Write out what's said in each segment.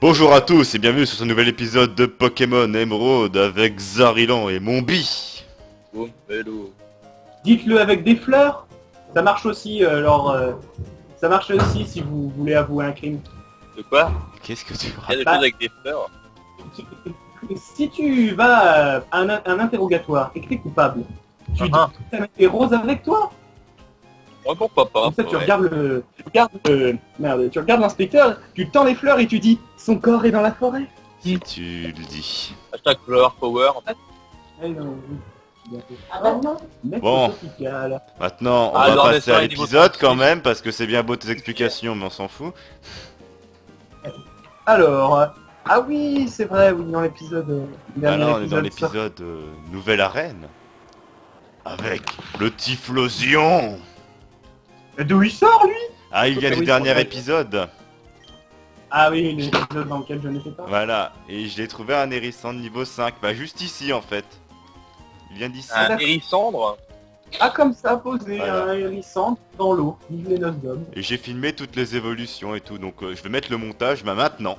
Bonjour à tous et bienvenue sur ce nouvel épisode de Pokémon Emerald avec Zarilan et Mombi. Boum, hello. Dites-le avec des fleurs, ça marche aussi. Ça marche aussi si vous voulez avouer un crime. De quoi? Qu'est-ce que tu Il y a racontes? des Bah. choses avec des fleurs. Si tu vas à un interrogatoire et que t'es coupable, tu dis Ah, que t'as des roses avec toi. ouais, pourquoi pas? Comme ça, tu ouais. regardes tu regardes l'inspecteur, tu tends les fleurs et tu dis son corps est dans la forêt. Si tu le dis. Hashtag flower power. Eh non, oui. Ah bah non. Mec, Bon. c'est tropical. Maintenant on Ah, va alors, passer à laisse-moi niveau l'épisode quand tranquille. même parce que c'est bien beau tes explications mais on s'en fout. Alors, ah oui, c'est vrai, oui, dans l'épisode. Ah Dernier non, on est dans épisode, l'épisode Nouvelle Arène. Avec le Typhlosion. D'où il sort lui? Ah il vient Ah du oui, dernier c'est vrai. épisode. Ah oui, l'épisode dans lequel je n'étais pas. Voilà, et je l'ai trouvé un hérissant de niveau 5. Bah juste ici en fait. Il vient d'ici. Un hérissandre. Ah, comme ça, posé, Voilà. un hérissant dans l'eau. Vive les noces d'homme. Et j'ai filmé toutes les évolutions et tout, donc je vais mettre le montage maintenant.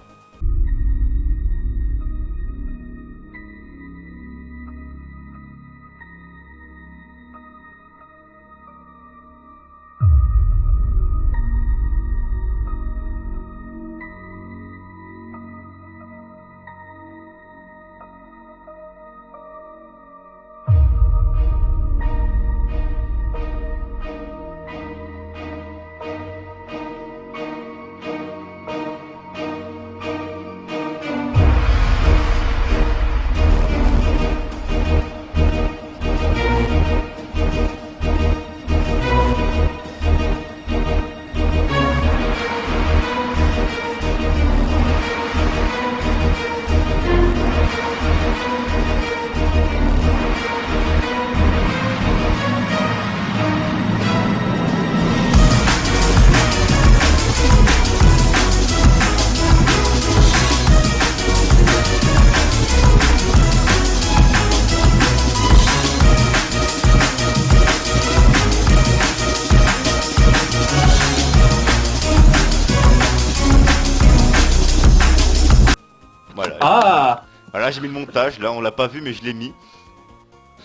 Voilà. Ah. Voilà, j'ai mis le montage, là on l'a pas vu mais je l'ai mis.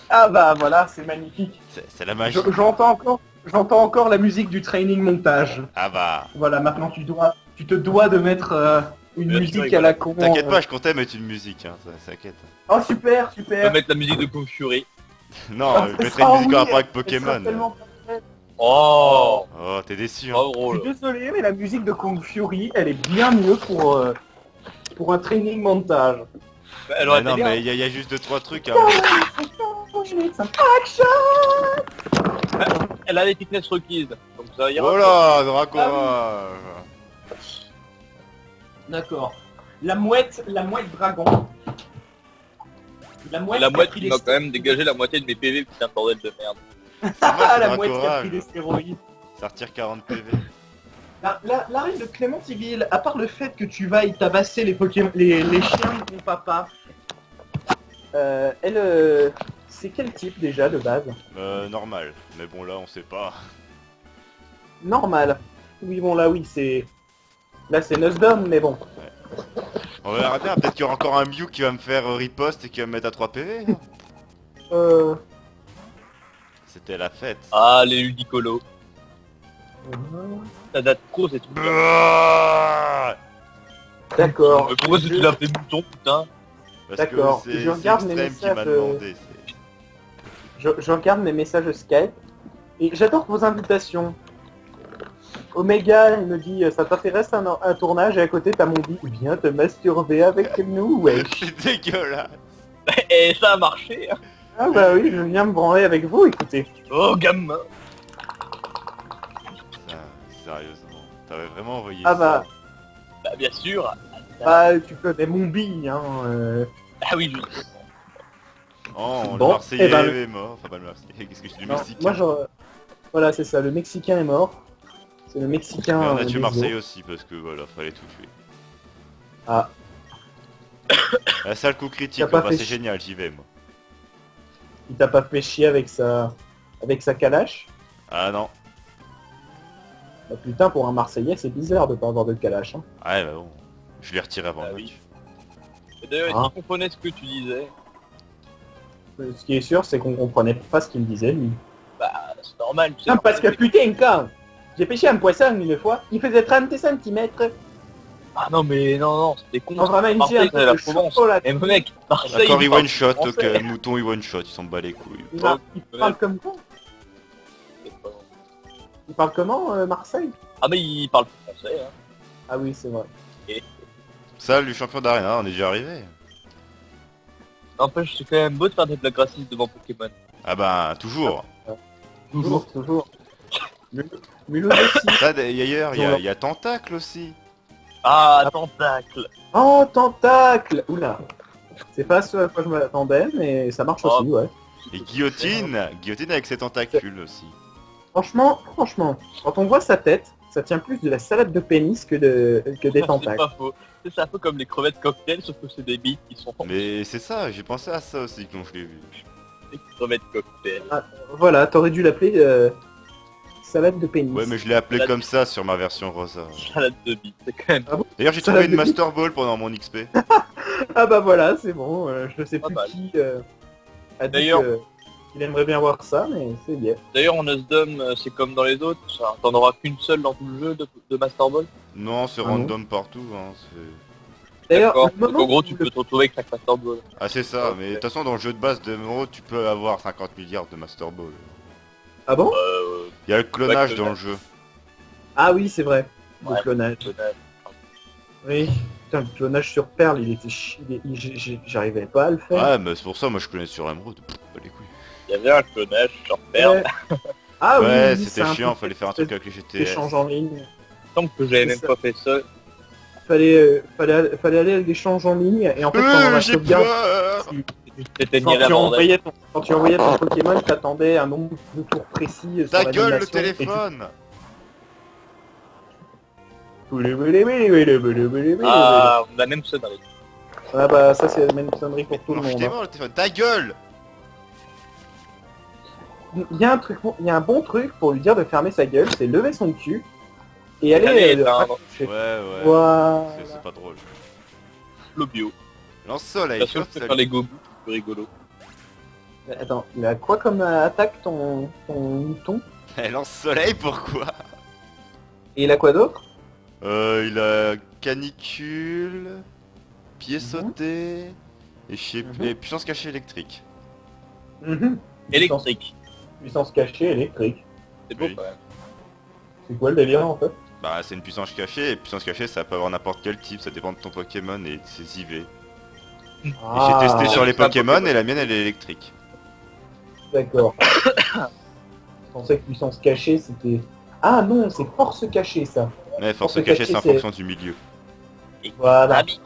Ah bah voilà, c'est magnifique. C'est la magie. J'entends encore la musique du training montage. Ah bah. Voilà, maintenant tu te dois de mettre une Bien musique sûr, à la con. T'inquiète pas, je comptais mettre une musique, hein, ça s'inquiète. Oh super, On peut super. mettre la musique de Kung Fury. Non, Ah, je mettrai oh une musique oui, en rapport avec elle sera Pokémon. tellement parfaite. Oh, Oh, t'es déçu, hein. pas Je drôle. suis désolé, mais la musique de Kung Fury, elle est bien mieux pour un training montage. Elle aurait Mais été non, bien. mais il y a juste 2-3 trucs à Elle a les fitness requises. Donc ça ira. Oh là, Dracora. D'accord. La mouette dragon. La Et mouette, la qui a mouette pris qui des m'a quand même dégagé la moitié de mes PV, putain de bordel de merde. Ça va, Ah, c'est la mouette qui a Dracora. pris des stéroïdes. Ça retire 40 PV. La reine de Clément Civil, à part le fait que tu vas y tabasser les Pokémon, les chiens de ton papa, c'est quel type déjà de base? Normal. Mais bon, là, on sait pas. Normal. Oui, bon là, oui, c'est... Là, c'est Nuzzdom, mais bon. On verra bien, peut-être qu'il y aura encore un Mew qui va me faire riposte et qui va me mettre à 3 PV. hein. C'était la fête. Ah, les ludicolos. Ça date trop, c'est tout. D'accord. Mais pourquoi est-ce que tu l'as fait mouton, putain? Parce que D'accord, c'est je regarde mes Extreme qui m'a messages, demandé. Je regarde mes messages Skype, et j'adore vos invitations. Omega, il me dit, ça t'intéresse un tournage, et à côté, t'as mon dit, viens te masturber avec nous, wesh. C'est dégueulasse. Et ça a marché, hein. Ah bah oui, je viens me branler avec vous, écoutez. Oh, gamin. Putain, sérieusement. T'avais vraiment envoyé Ah ça. bah, Bah bien sûr. bah tu connais mon bille, hein. Ah oui, je... Oh, le Bon, Marseillais eh ben, est mort. Enfin, pas le Marseillais, qu'est-ce que je dis, le Non, Mexicain. moi, voilà, c'est ça, le Mexicain est mort. C'est le Mexicain... Mais on a des tué Marseille eaux. aussi, parce que voilà, fallait tout tuer. Ah, La salle coup critique, T'as pas bah, fait c'est chier. génial, j'y vais moi. il t'a pas fait chier avec sa calache? Ah non. Bah putain, pour un Marseillais, c'est bizarre de pas avoir de calache, hein. Ouais, bah bon. Je l'ai retiré avant Ah le oui. match. Et d'ailleurs, Ah. il comprenait ce que tu disais. Ce qui est sûr, c'est qu'on comprenait pas ce qu'il me disait, lui. Bah, c'est normal, tu sais. Non, parce que putain, quand j'ai pêché un poisson une fois, il faisait 30 centimètres. Ah non, mais non, c'était con. On va manger Marseille, un peu c'est la de Provence. chocolat. Et mec, Marseille, D'accord, il parle one shot, français. ok, mouton il one shot, il s'en bat les couilles. Il parle comme quoi? Il parle comment, Marseille? Ah mais il parle français, hein. Ah oui, c'est vrai. Salut le champion d'Arena, on est déjà arrivé. N'empêche, c'est quand même beau de faire des blagues racistes devant Pokémon. Ah bah, toujours. Toujours. Mulhouse aussi. Ça, d'ailleurs, il y a Tentacle aussi. Ah, tentacle. Oh, tentacle. Oula. C'est pas ce à quoi je m'attendais, mais ça marche Oh. aussi, ouais. Et Guillotine, Guillotine avec ses tentacules aussi. Franchement, quand on voit sa tête, ça tient plus de la salade de pénis que des C'est tentacles. pas faux. C'est un peu comme les crevettes cocktail, sauf que c'est des bites qui sont Mais c'est ça, j'ai pensé à ça aussi quand je l'ai vu. des crevettes cocktail. Voilà, t'aurais dû l'appeler salade de pénis. Ouais, mais je l'ai appelé comme ça sur ma version rosa. Salade de bites, c'est quand même D'ailleurs, j'ai Salade trouvé une de Master Ball pendant mon XP. Ah bah voilà, c'est bon. Je sais Pas plus mal. qui a dit D'ailleurs- qu'il aimerait bien voir ça, mais c'est bien. D'ailleurs, en Usdom, c'est comme dans les autres, ça, t'en auras qu'une seule dans tout le jeu de Master Ball. Non, c'est Ah non. random partout. Hein, D'ailleurs, D'accord. le Donc, moment en gros, où tu le- peux te retrouver avec chaque Master Ball. Ah, c'est ça, Ok. mais de toute façon, dans le jeu de base de Emerald, tu peux avoir 50 milliards de Master Ball. Ah bon? Il y a le clonage Ouais, dans le jeu. Ah oui, c'est vrai. Le Ouais. clonage. Oui. Putain, le clonage sur Perle, il était j'arrivais pas à le faire. Ouais, mais c'est pour ça, moi je connais sur Emerald. Pff, pas les couilles. Il y avait un clonage sur Perle. Ouais. Ah oui, Ouais, oui, c'était c'est un chiant, peu fallait faire un truc avec les GTS. échange en ligne. Tant que j'avais C'est même ça. pas fait ça. Fallait aller à l'échange en ligne et en fait pendant la J'ai sauvegarde, peur. Tu t'éteignais la bordel. quand tu envoyais ton Pokémon, t'attendais un nombre de tours précis sur Ta gueule, le l'animation, et téléphone. Ah, on a même sonnerie. Ah bah ça c'est la même sonnerie pour tout le Non, je monde. t'ai hein. mort le téléphone. Ta gueule. Il y a un truc, il y a un bon truc pour lui dire de fermer sa gueule, c'est lever son cul et aller Allez, le éteindre. raccrocher. Ouais. Voilà. C'est pas drôle. Le bio. Lance-soleil, La chose hop, que salut. faire les gobus, c'est plus rigolo. Attends, il a quoi comme attaque ton mouton? Lance-soleil, pourquoi? Et il a quoi d'autre? Il a canicule, pied Mhm. sauté, et, Mhm. et puissance cachée électrique. Mhm. Électrique. Puissance cachée électrique. C'est beau Oui. quand même. C'est quoi le délire en fait? Bah, c'est une puissance cachée, et puissance cachée, ça peut avoir n'importe quel type, ça dépend de ton Pokémon et de ses IV. Et Ah, j'ai testé sur les c'est un Pokémon, Pokémon. et la mienne, elle est électrique. D'accord. Je pensais que puissance cachée c'était... Ah non, c'est force cachée ça. Ouais, force Force cachée, cachée, c'est en c'est- fonction du milieu. Et Voilà. la bite.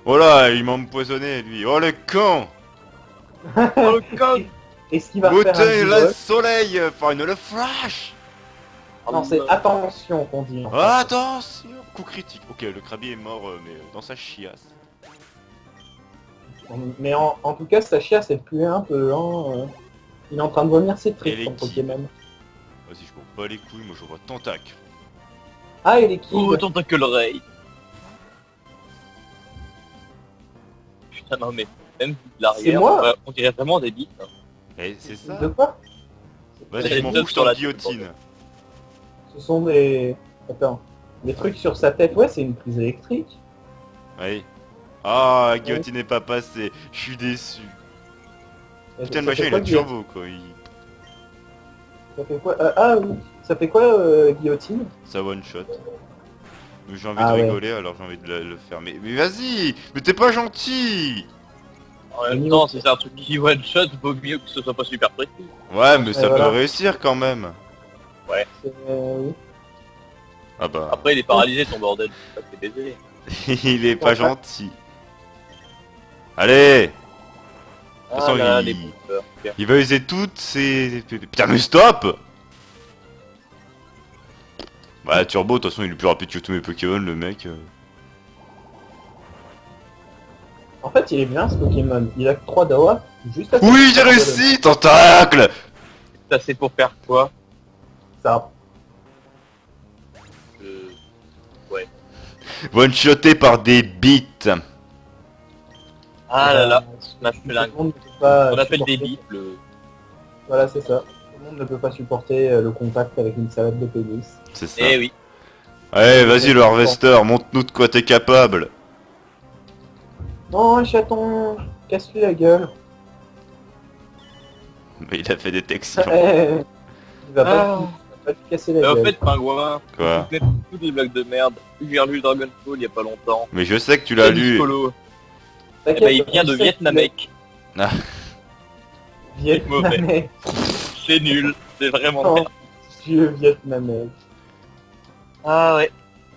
Oh là, il m'a empoisonné, lui. Oh le con. Oh le con. Est-ce qu'il va faire un Bouteille, petit le bug? soleil, final flash. Non, c'est attention qu'on dit. en fait. Attention. Coup critique. Ok, le crabier est mort, mais dans sa chiasse. Mais en tout cas, sa chiasse elle pue un peu. Hein. Il est en train de vomir ses Et tripes, les son qui- Pokémon. Vas-y, je m'en bats les couilles, moi je vois tentacle. Ah, et les kills. Oh, tant que l'oreille. Putain, non, mais même de C'est l'arrière, moi on dirait vraiment des bites. Hein. Eh, c'est ça. De quoi? Vas-y, C'est je m'en les fous, je sur t'en la guillotine. Ce sont des... Attends. Les trucs sur sa tête, ouais, c'est une prise électrique. Oui. Ah, la guillotine n'est pas passée. Je suis déçu. Putain, le Ça machin, fait il a quoi, turbo, quoi. Ça fait quoi Ah oui. Ça fait quoi, guillotine? Ça one shot. Mais j'ai envie Ah de ouais. rigoler, alors j'ai envie de le faire. Mais vas-y. Mais t'es pas gentil. En même niveau- temps, si c'est un truc qui one shot, vaut mieux que ce soit pas super précis. Ouais, mais ça voilà. peut réussir quand même. C'est, oui. Ah bah. Après, il est paralysé ton bordel. Ça fait baiser. Il est pas gentil. Allez. De toute Ah façon, là, il- les bouffeurs. Ok. Il va user toutes ses... Putain, mais stop. Bah, Turbo, de toute façon, il est plus rapide que tous mes Pokémon, le mec. En fait, il est bien ce Pokémon. Il a que 3 Dawa. Juste à Oui, j'ai réussi. Tentacle. Ça, c'est pour faire quoi Ça. Ouais. one-shoté par des beats. Ah là là, Smash Tout le Flingue. monde ne peut pas On appelle des supporter- bips le... Voilà, c'est ça. Tout le monde ne peut pas supporter le contact avec une salade de pénis. C'est ça. Eh oui. Allez, vas-y le Harvester, montre-nous de quoi t'es capable. Non, chaton, casse-lui la gueule. Mais il a fait détection. Il va pas, Ah. il va pas lui casser la Mais en gueule. fait, pingouin, Quoi? vous faites toutes des blagues de merde. J'ai lu Dragon Ball il y a pas longtemps. Mais je sais que tu l'as lu. Niccolo. Eh T'inquiète, ben, il vient de je sais Vietnamec. que Vietnamais. C'est nul. C'est vraiment Oh, merde. Dieu Vietnamais. Ah ouais.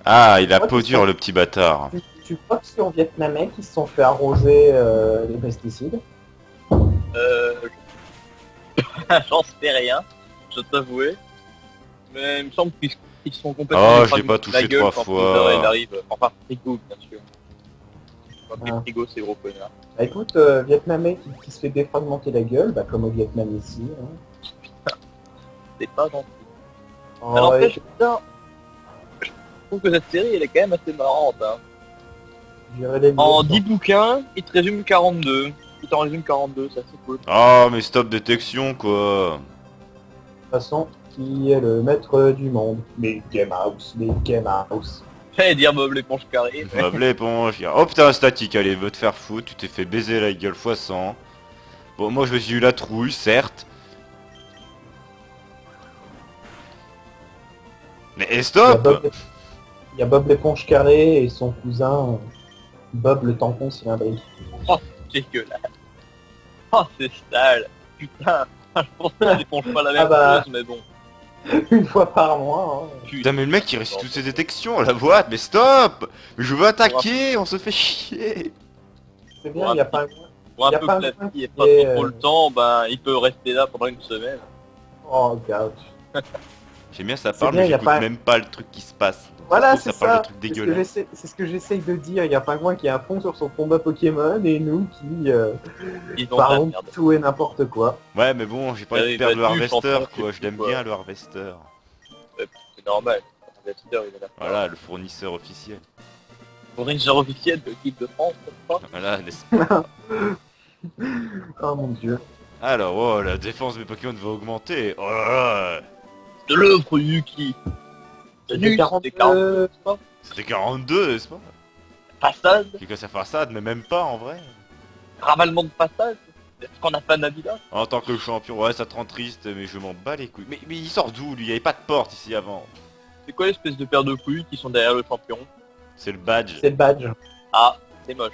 Ah, il a Moi, peau tu dure sens- le petit bâtard. Tu crois que sur Vietnamais qui se sont fait arroser les pesticides? Euh... J'en sais rien. Je t'avouer. Mais il me semble qu'ils sont complètement... Oh, je détraqués l'ai pas de la touché gueule 3 quand fois. Freezer, il arrive. Enfin, Frigo, bien sûr. Quand Ah. Frigo, c'est gros connard. Bah écoute, Vietnamais qui se fait défragmenter la gueule, bah comme au Vietnam ici. Hein. C'est pas gentil. Oh, Alors, et putain, je trouve que cette série, elle est quand même assez marrante. Hein. j'irai les En lire. 10 bouquins, il te résume 42. Il t'en résume 42, ça c'est cool. Oh, mais stop détection quoi. De toute façon, qui est le maître du monde? Mais Game House, mais Game House. J'allais dire Bob l'éponge carrée. mais- Bob l'éponge. Oh putain, statique, allez, va te faire foutre, tu t'es fait baiser la gueule fois 100. Bon, moi je me suis eu la trouille, certes. Mais Il y a stop. Bob, il y a Bob l'éponge carrée et son cousin Bob le tampon cylindrique. Dégueulasse. Oh, c'est sale. Putain, je pense que l'éponge pas la même Ah bah. chose, mais bon. Une fois par mois. Hein. Putain, mais le mec il réussit toutes ses détections à la boîte, mais stop. Mais je veux attaquer, on se fait chier. C'est bien, il n'y a pas un... Pour un Y a peu pas un classique coin et qui pas est, trop le temps, ben il peut rester là pendant une semaine. Oh, gouch. J'aime bien ça C'est parle, bien, mais y a j'écoute pas- même pas le truc qui se passe. Voilà, Ça c'est parle de ça. trucs C'est ce que dégueulasses. j'essaie- c'est ce que j'essaye de dire. Il y a Pingouin qui a un fond sur son combat Pokémon et nous qui Ils ont de la parlons de merde. tout et n'importe quoi. Ouais, mais bon, j'ai pas Ah envie oui, de perdre le bah, tu, Harvester champion, quoi, tu je l'aime sais bien quoi. le Harvester. C'est normal. L'investisseur, il est là. Voilà, le fournisseur officiel. Fournisseur officiel de l'équipe de France, comme ça. Voilà, Oh mon dieu. Alors, oh, la défense des Pokémon va augmenter. Oh là là. De l'œuvre Yuki. C'était 42. C'était 42, c'est pas C'était 42, n'est-ce pas? Façade, Qui que sa façade, mais même pas en vrai. ravalement de façade. Est-ce qu'on a pas Nabila? En tant que champion, ouais, ça te rend triste, mais je m'en bats les couilles. Mais il sort d'où lui? Il y avait pas de porte ici avant. C'est quoi l'espèce de paire de couilles qui sont derrière le champion? C'est le badge. C'est le badge. Ah, c'est moche.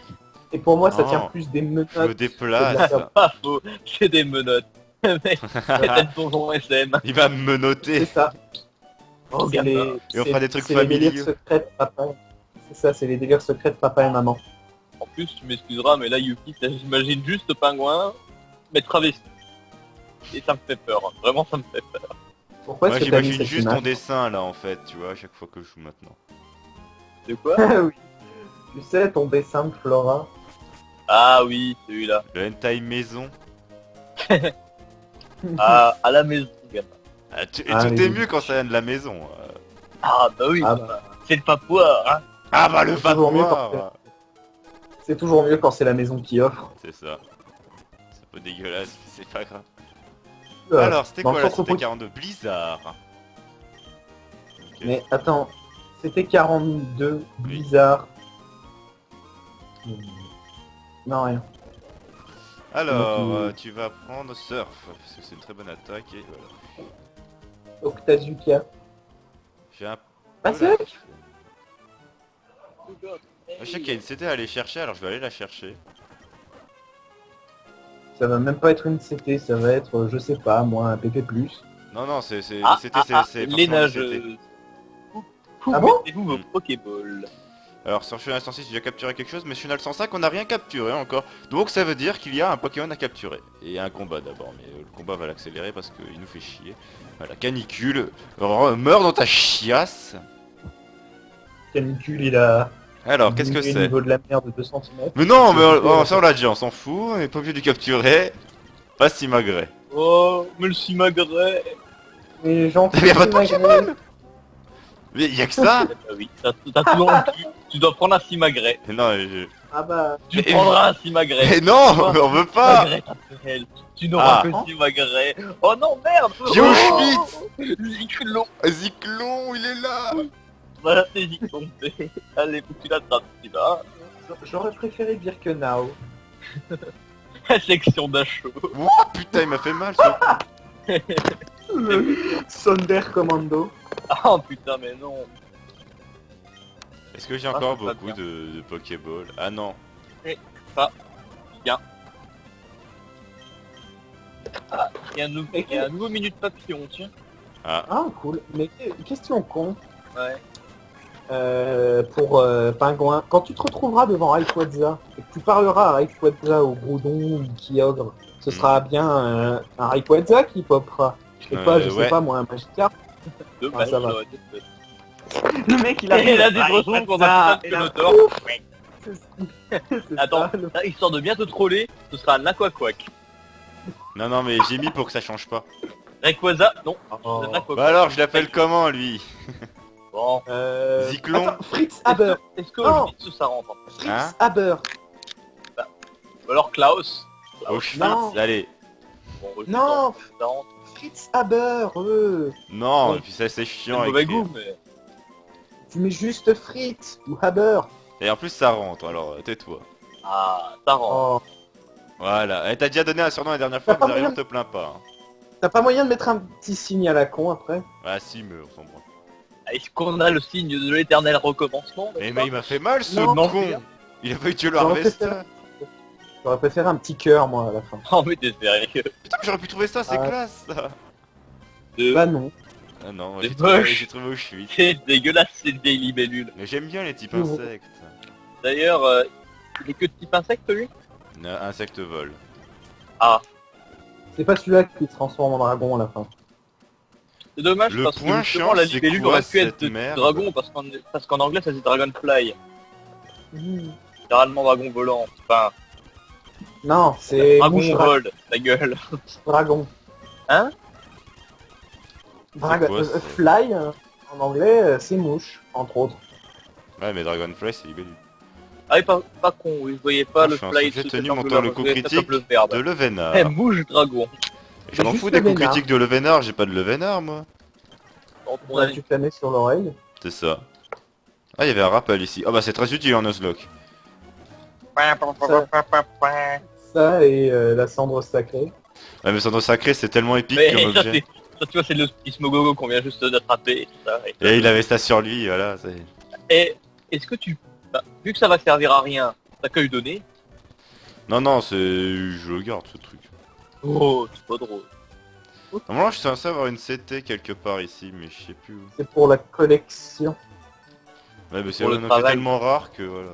Et pour moi, ça Non. tient plus des menottes. Je me déplace. Pas faux, c'est des menottes. Mais c'est peut-être donjon SM. Il va me C'est menotter. ça. Oh, C'est gamin. les- Et on c'est- fera des trucs c'est les délires familiaux. secrets de papa. C'est ça, c'est les délires secrets de papa et maman. En plus, tu m'excuseras, mais là, Yuki, j'imagine juste pingouin, mais travesti. Et ça me fait peur. Hein. Vraiment, ça me fait peur. Pourquoi Moi est-ce que t'as mis j'imagine cette juste ton image? dessin là en fait, tu vois, à chaque fois que je joue maintenant. De quoi? Oui. Tu sais, ton dessin de Flora. Ah oui, celui-là. Le hentai maison. À la maison, gamin. Ah, et Ah, tout les est goûts. mieux quand ça vient de la maison. Ah bah oui, Ah bah. c'est le papouard, hein. Ah bah le C'est toujours mieux fatwa. C'est toujours mieux quand c'est la maison qui offre. C'est ça. C'est un peu dégueulasse, mais c'est pas grave. Euh, Alors, c'était dans quoi le là? centre C'était Poké- 42. Blizzard. Ok. Mais attends, c'était 42 Blizzard. Non, rien. Alors, Donc, tu vas prendre Surf, parce que c'est une très bonne attaque, et voilà. Octazuka. J'ai un... Ah, c'est vrai? Je sais qu'il y a une CT à aller chercher, alors je vais aller la chercher. Ça va même pas être une CT, ça va être, je sais pas, moi, un PP+. Non, non, c'est... Ah, CT, ah, ah, c'est les forcément des nageuses. CT. Où Ah bon mettez-vous vos Hmm. Pokéballs? Alors sur Chenal 106, j'ai déjà capturé quelque chose, mais Chenal 105, on n'a rien capturé encore. Donc ça veut dire qu'il y a un Pokémon à capturer. Et un combat d'abord, mais le combat va l'accélérer parce qu'il nous fait chier. Voilà, canicule, meurs dans ta chiasse. Canicule, il a... Alors, qu'est-ce que diminué c'est? le niveau de la mer de 2 cm. Mais non, mais C'est- ça on l'a dit, on s'en fout, on est pas obligé de le capturer. Pas si magret. Oh, mais le Simagret. Mais gentil, Mais y a pas de Magret. Mais y'a que ça. Eh bah oui, t'as tout dans le cul. Tu dois prendre un Simagré. Non, je... Ah bah... Tu Mais- prendras un Simagré. Mais non, Tu vois, on veut pas. Simagré, t'appelles. Tu n'auras Ah. que Simagré. Oh non, merde. J'ai Oh, Zyklon. Zyklon, il est là. Voilà, c'est Zyklon. Allez, faut que tu l'attrapes, celui-là. J'aurais préféré dire que Nao. Section d'assaut. Ouah, putain, il m'a fait mal ça. Sonder Commando. Oh putain, mais non. Est-ce que j'ai Ah, encore c'est pas beaucoup bien. de Pokéball? Ah non. Bien. Ah, il y a un nouveau minute papillon, tiens. Ah, Ah cool. Mais question con. Ouais. Pour Pingouin, quand tu te retrouveras devant Rayquaza et que tu parleras à Rayquaza ou Groudon ou Kyogre, ce sera bien un Rayquaza qui popera. Et pas, je sais ouais. pas moi, un Magikarp. Dommage, ça va. ça aurait été fait. Le mec il Et là, des retours pour un et putain de là, Skeletor. c'est Attends, ça, le- là, histoire de bien te troller, ce sera un Aquaquack. Non, non, mais j'ai mis pour que ça change pas. Rayquaza, non. Oh. Un Aquaquack. Bah alors, je l'appelle comment lui? Bon. Zyklon. Attends, Fritz Haber. Est-ce que Non. Ojutsu, ça rentre? Fritz Hein Haber. Ou alors Klaus. Au Schwitz, Non. allez. Bon, Ojutsu, Non. ça rentre. Fritz Haber. Non, Bon. et puis ça c'est C'est chiant un à mauvais écrire. goût, mais... Tu mets juste Fritz ou Haber. Et en plus ça rentre, alors tais-toi. Ah, ça rentre. Oh. Voilà. Et t'as déjà donné un surnom la dernière fois, T'as pas mais moyen on te plaint pas. Hein. T'as pas moyen de mettre un petit signe à la con après? Ah si, mais on s'en branle. Est-ce qu'on a le signe de l'éternel recommencement? Mais il m'a fait mal ce Non, con. Il a failli tuer le J'aurais Harvester. préféré- J'aurais préféré un petit cœur moi à la fin. Oh mais t'es sérieux. Putain, mais j'aurais pu trouver ça, c'est Ah. classe ça. Bah non. Ah non, C'est j'ai moche. trouvé Auschwitz. C'est dégueulasse cette vieille libellule. Mais j'aime bien les types Mmh. insectes. D'ailleurs, il est que de type insecte lui? Insectes vol. C'est pas celui-là qui se transforme en dragon à la fin. C'est dommage Le parce que point justement chiant, la c'est libellule quoi, aurait pu être cette de merde dragon parce qu'en anglais ça dit dragonfly. Littéralement dragon volant. Enfin, Non, c'est dragon mouche vole, ta gueule. dragon. Hein? Dragon. quoi, c'est- Fly, en anglais, c'est mouche, entre autres. Ouais, mais Dragonfly c'est libellule. Ah oui, pas con, oui, je voyais pas Moi, le je suis un fly sujet de tenu cet montant le angle-là, coup je voyais ça critique comme le verbe. de Levénard. Eh, mouche dragon. Je m'en juste fous des coups Levénard. critiques de Levénard, j'ai pas de Levénard moi. Quand on On a a dû planer sur l'oreille. C'est ça. Ah, il y avait un rappel ici. Ah bah c'est très utile en Nuzlocke. Ça et la cendre sacrée. Ouais, mais Cendre Sacré c'est tellement épique Mais comme ça, objet. ça, tu vois, c'est le Smogogo qu'on vient juste d'attraper. et tout ça, et- Et il avait ça sur lui, voilà. c'est- Et est-ce que tu... bah, vu que ça va servir à rien, t'as qu'à lui donner. Non, non, c'est... Je le garde ce truc. Oh, c'est pas drôle. Normalement je suis censé avoir une CT quelque part ici, mais je sais plus où. C'est pour la collection. Ouais, mais c'est Pour le c'est travail. tellement rare que voilà.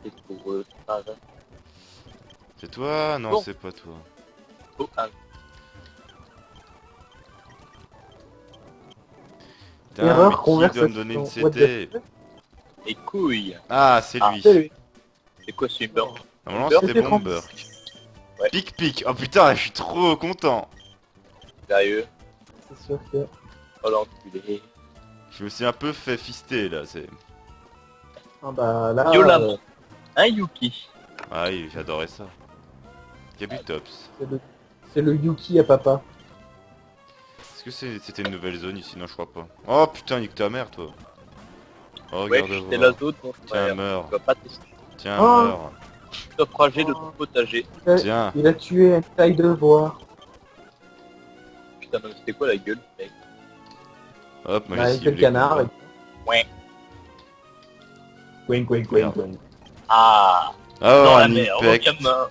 C'est pour ça. C'est toi? Non, Bon. c'est pas toi. Oh, un... Putain, Erreur, mais qui conversation. doit me donner une What CT? the fuck? Et couilles. Ah, c'est Ah, lui. C'est lui. C'est quoi ce Super? Normalement Bomber, c'était Bomber. Ouais. Pic pic. Oh putain, je suis trop content. Sérieux? C'est sûr que... Oh l'enculé. Je me suis un peu fait fister là, c'est... Ah bah là... Violemment. Un Yuki. Ah oui, j'adorais ça. Kabutops. C'est le Yuki à papa. Est-ce que c'était une nouvelle zone ici? Non, je crois pas. Oh putain, nique ta mère toi. Oh, Ouais, regarde c'était la voir. zone, mon Tiens, frère. Tu meurs. vas pas tester. Tiens, Oh. meurs. Naufragé de ton potager. Tiens. Il a tué un taille de voir. Putain, mais c'était quoi la gueule, mec? Hop, moi Bah, j'ai avec le ciblé. canard. Et... Ouais. Wink, wink, Merde. wink, wink. Ah, Oh, dans la un mer, impact. requin.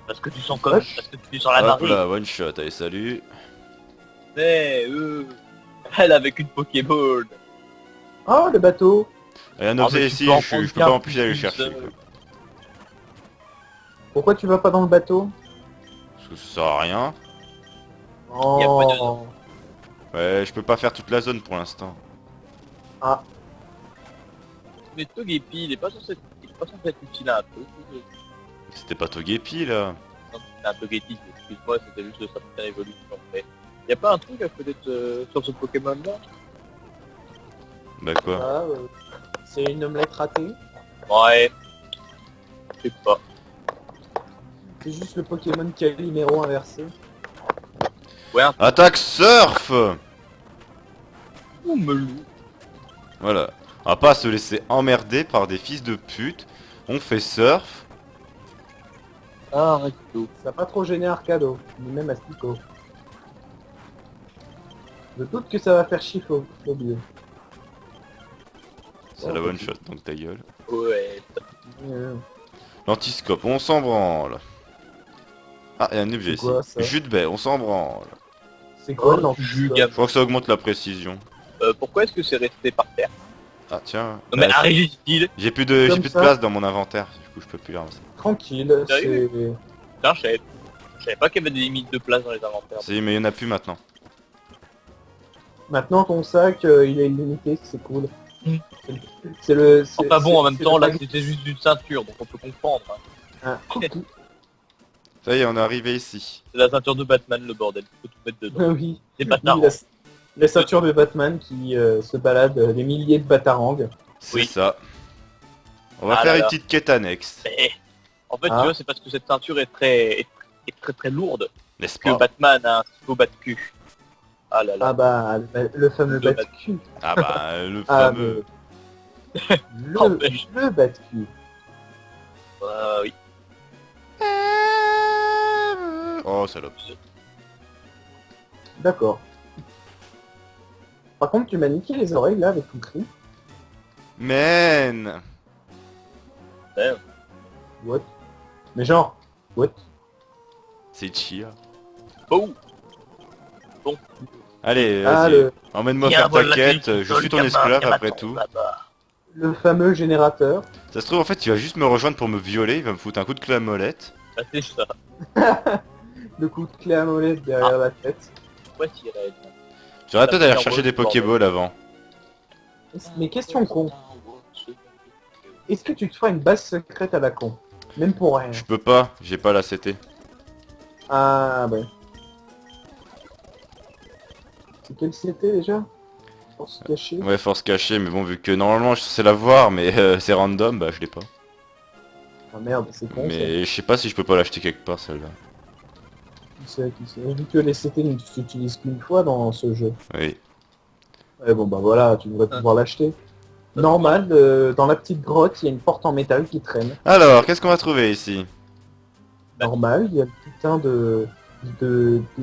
Parce que tu sens comme... Wesh. Parce que tu es sur la Hop marée. là, one shot, allez salut. Mais, elle avec une Pokéball. Oh, le bateau. Et un Ah, objet mais tu ici, peux en je prendre peux pas qu'un empêcher d'aller le plus, chercher. Quoi. Pourquoi tu vas pas dans le bateau? Parce que ça sert à rien. Oh. Y a pas de- Ouais, je peux pas faire toute la zone pour l'instant. Mais Togepi, il est pas censé être utile à un peu. C'était pas Togepi là. Non, c'était un Togepi, excuse-moi, c'était juste sa première évolution. Mais y a pas un truc à peut-être sur ce Pokémon là? Parce que tu sens comme un putain de... Merde. Parce que tu sens comme un putain de... Putain, mais c'était quoi la gueule, mec? Et est-ce que tu... Vu que ça va servir à rien, t'as qu'à lui donner. Ah. Bah quoi? Là, c'est une omelette ratée. Ouais. Je sais pas. C'est juste le Pokémon Calimero inversé. Ouais, un Attaque surf! coup me loue. Voilà. On va pas se laisser emmerder par des fils de pute. On fait surf. Ah, recto. Ça n'a pas trop gêné Arcado, ni même Astico. Je doute que ça va faire chiffre au bio. C'est la one shot, donc ta gueule. Ouais. L'antiscope, on s'en branle. Ah, il y a un objet C'est ici. quoi, ça Jus de baie, on s'en branle. C'est quoi Oh, l'antiscope? jus, Je gamin. crois que ça augmente la précision. Pourquoi est-ce que c'est resté par terre? Ah tiens. Non mais Bah, Aristide. j'ai Comme plus de ça. place dans mon inventaire, du coup je peux plus la ramasser. Tranquille, Sérieux c'est... Putain, je savais pas qu'il y avait des limites de place dans les inventaires. Si, mais il y en a plus maintenant. Maintenant ton sac, il est illimité, c'est cool. Mm. C'est le... Enfin bon, en même c'est temps, le là pack- c'était juste une ceinture, donc on peut comprendre. Hein. un cookie. Ça y est, on est arrivé ici. C'est la ceinture de Batman, le bordel. Faut tout mettre dedans. Oui, C'est oui, bâtard. la ceinture de Batman qui se balade des milliers de batarangs. C'est Oui. ça. On va Ah faire là une là. petite quête annexe. Mais, en fait, Ah. tu vois, c'est parce que cette ceinture est très lourde N'est-ce que pas? Batman a un psycho bat de cul. Ah là là. Ah bah, le fameux Le bat-cul. Ah bah, le Ah, fameux. N'empêche. le bat-cul. Oui. Oh, salope. D'accord. Par contre, tu m'as niqué les oreilles là avec ton cri. Man! What? Mais genre, what? C'est Chia. Oh. Allez, Ah, vas-y. le, Emmène-moi Viens faire voir ta la quête, clé, je le suis ton gamin, esclave gamin, après ton tout. là-bas. le fameux générateur. Ça se trouve, en fait, il va juste me rejoindre pour me violer, il va me foutre un coup de clé à molette. Ah, c'est ça. Le coup de clé à molette derrière la tête. Pourquoi Tyrell? J'aurais La peut-être aller première chercher des rose, bordel. Pokéballs avant. Mais question con. Est-ce que tu te feras une base secrète à la con? Même pour rien. Je peux pas, j'ai pas la CT. Ah ouais. C'est quel c'était déjà? Pour se cacher. Ouais, force cachée, mais bon, vu que normalement je suis censé la voir, mais c'est random, bah je l'ai pas. Ah merde, c'est con ça. Mais je sais pas si je peux pas l'acheter quelque part celle-là. Qui sait. Vu que les CT ne s'utilisent qu'une fois dans ce jeu. Oui. Ouais bon bah voilà, tu devrais pouvoir l'acheter. Normal, dans la petite grotte, il y a une porte en métal qui traîne. Alors, qu'est-ce qu'on va trouver ici? Normal, il y a le putain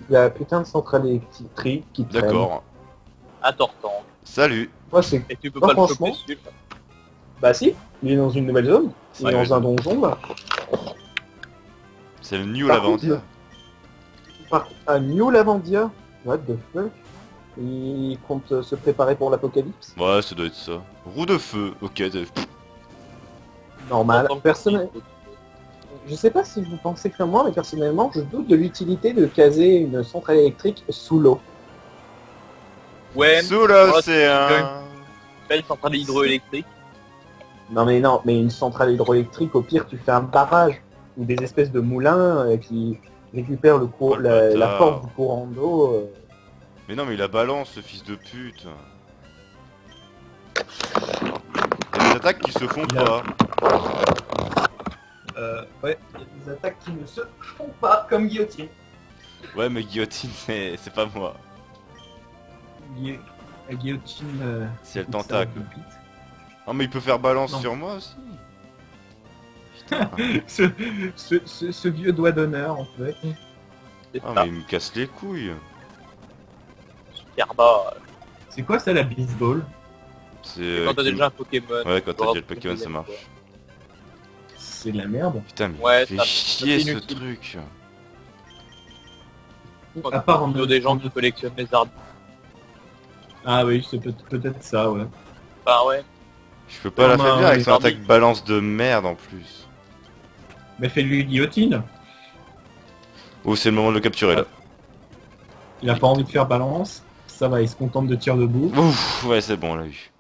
la putain de centrale électrique qui traîne. D'accord. À Tortangle. Salut. Moi c'est... Et tu peux Ah, pas le franchement. choper celui-là. Bah si, il est dans une nouvelle zone. Il est Ouais, dans un donjon là. C'est le New Par contre, Lavandia. À New Lavandia. What the fuck? Il compte se préparer pour l'apocalypse. Ouais, ça doit être ça. Roue de feu, ok. Normal. En tant que Personnel... petit, Je sais pas si vous pensez comme moi, mais personnellement, je doute de l'utilité de caser une centrale électrique sous l'eau. Ouais, Sous l'océan. belle centrale hydroélectrique. Non, mais une centrale hydroélectrique, au pire, tu fais un barrage ou des espèces de moulins qui récupèrent le Oh, le la bâtard. force du courant d'eau. Mais non, mais il a balance, ce fils de pute. Il y a des attaques qui se font Il a- pas. Ouais, il y a des attaques qui ne se font pas comme guillotine. Ouais, mais guillotine, c'est pas moi. La guillotine. C'est le tentacle. Oh, mais il peut faire balance Non. sur moi aussi. Putain. ce vieux doigt d'honneur, en fait. C'est Ah, ça. mais il me casse les couilles. Super bas. C'est quoi ça, la baseball? C'est. Quand t'as qui- déjà un Pokémon. Ouais, quand t'as t'auras déjà le Pokémon, ça deuxième marche. fois. C'est de la merde. Putain, mais Ouais, il fait ça- chier c'est ce inutile. truc. Quand À part en il y a des gens qui collectionnent les arbres. Ah oui, c'est peut-être ça, ouais. Bah ouais. Je peux pas Non, l'affaiblir non, avec mais son attaque balance de merde en plus. Mais fais-lui guillotine. Oh, c'est le moment de le capturer là. Il a pas envie de faire balance. Ça va, il se contente de tir debout. Ouf, ouais, c'est bon, on l'a eu.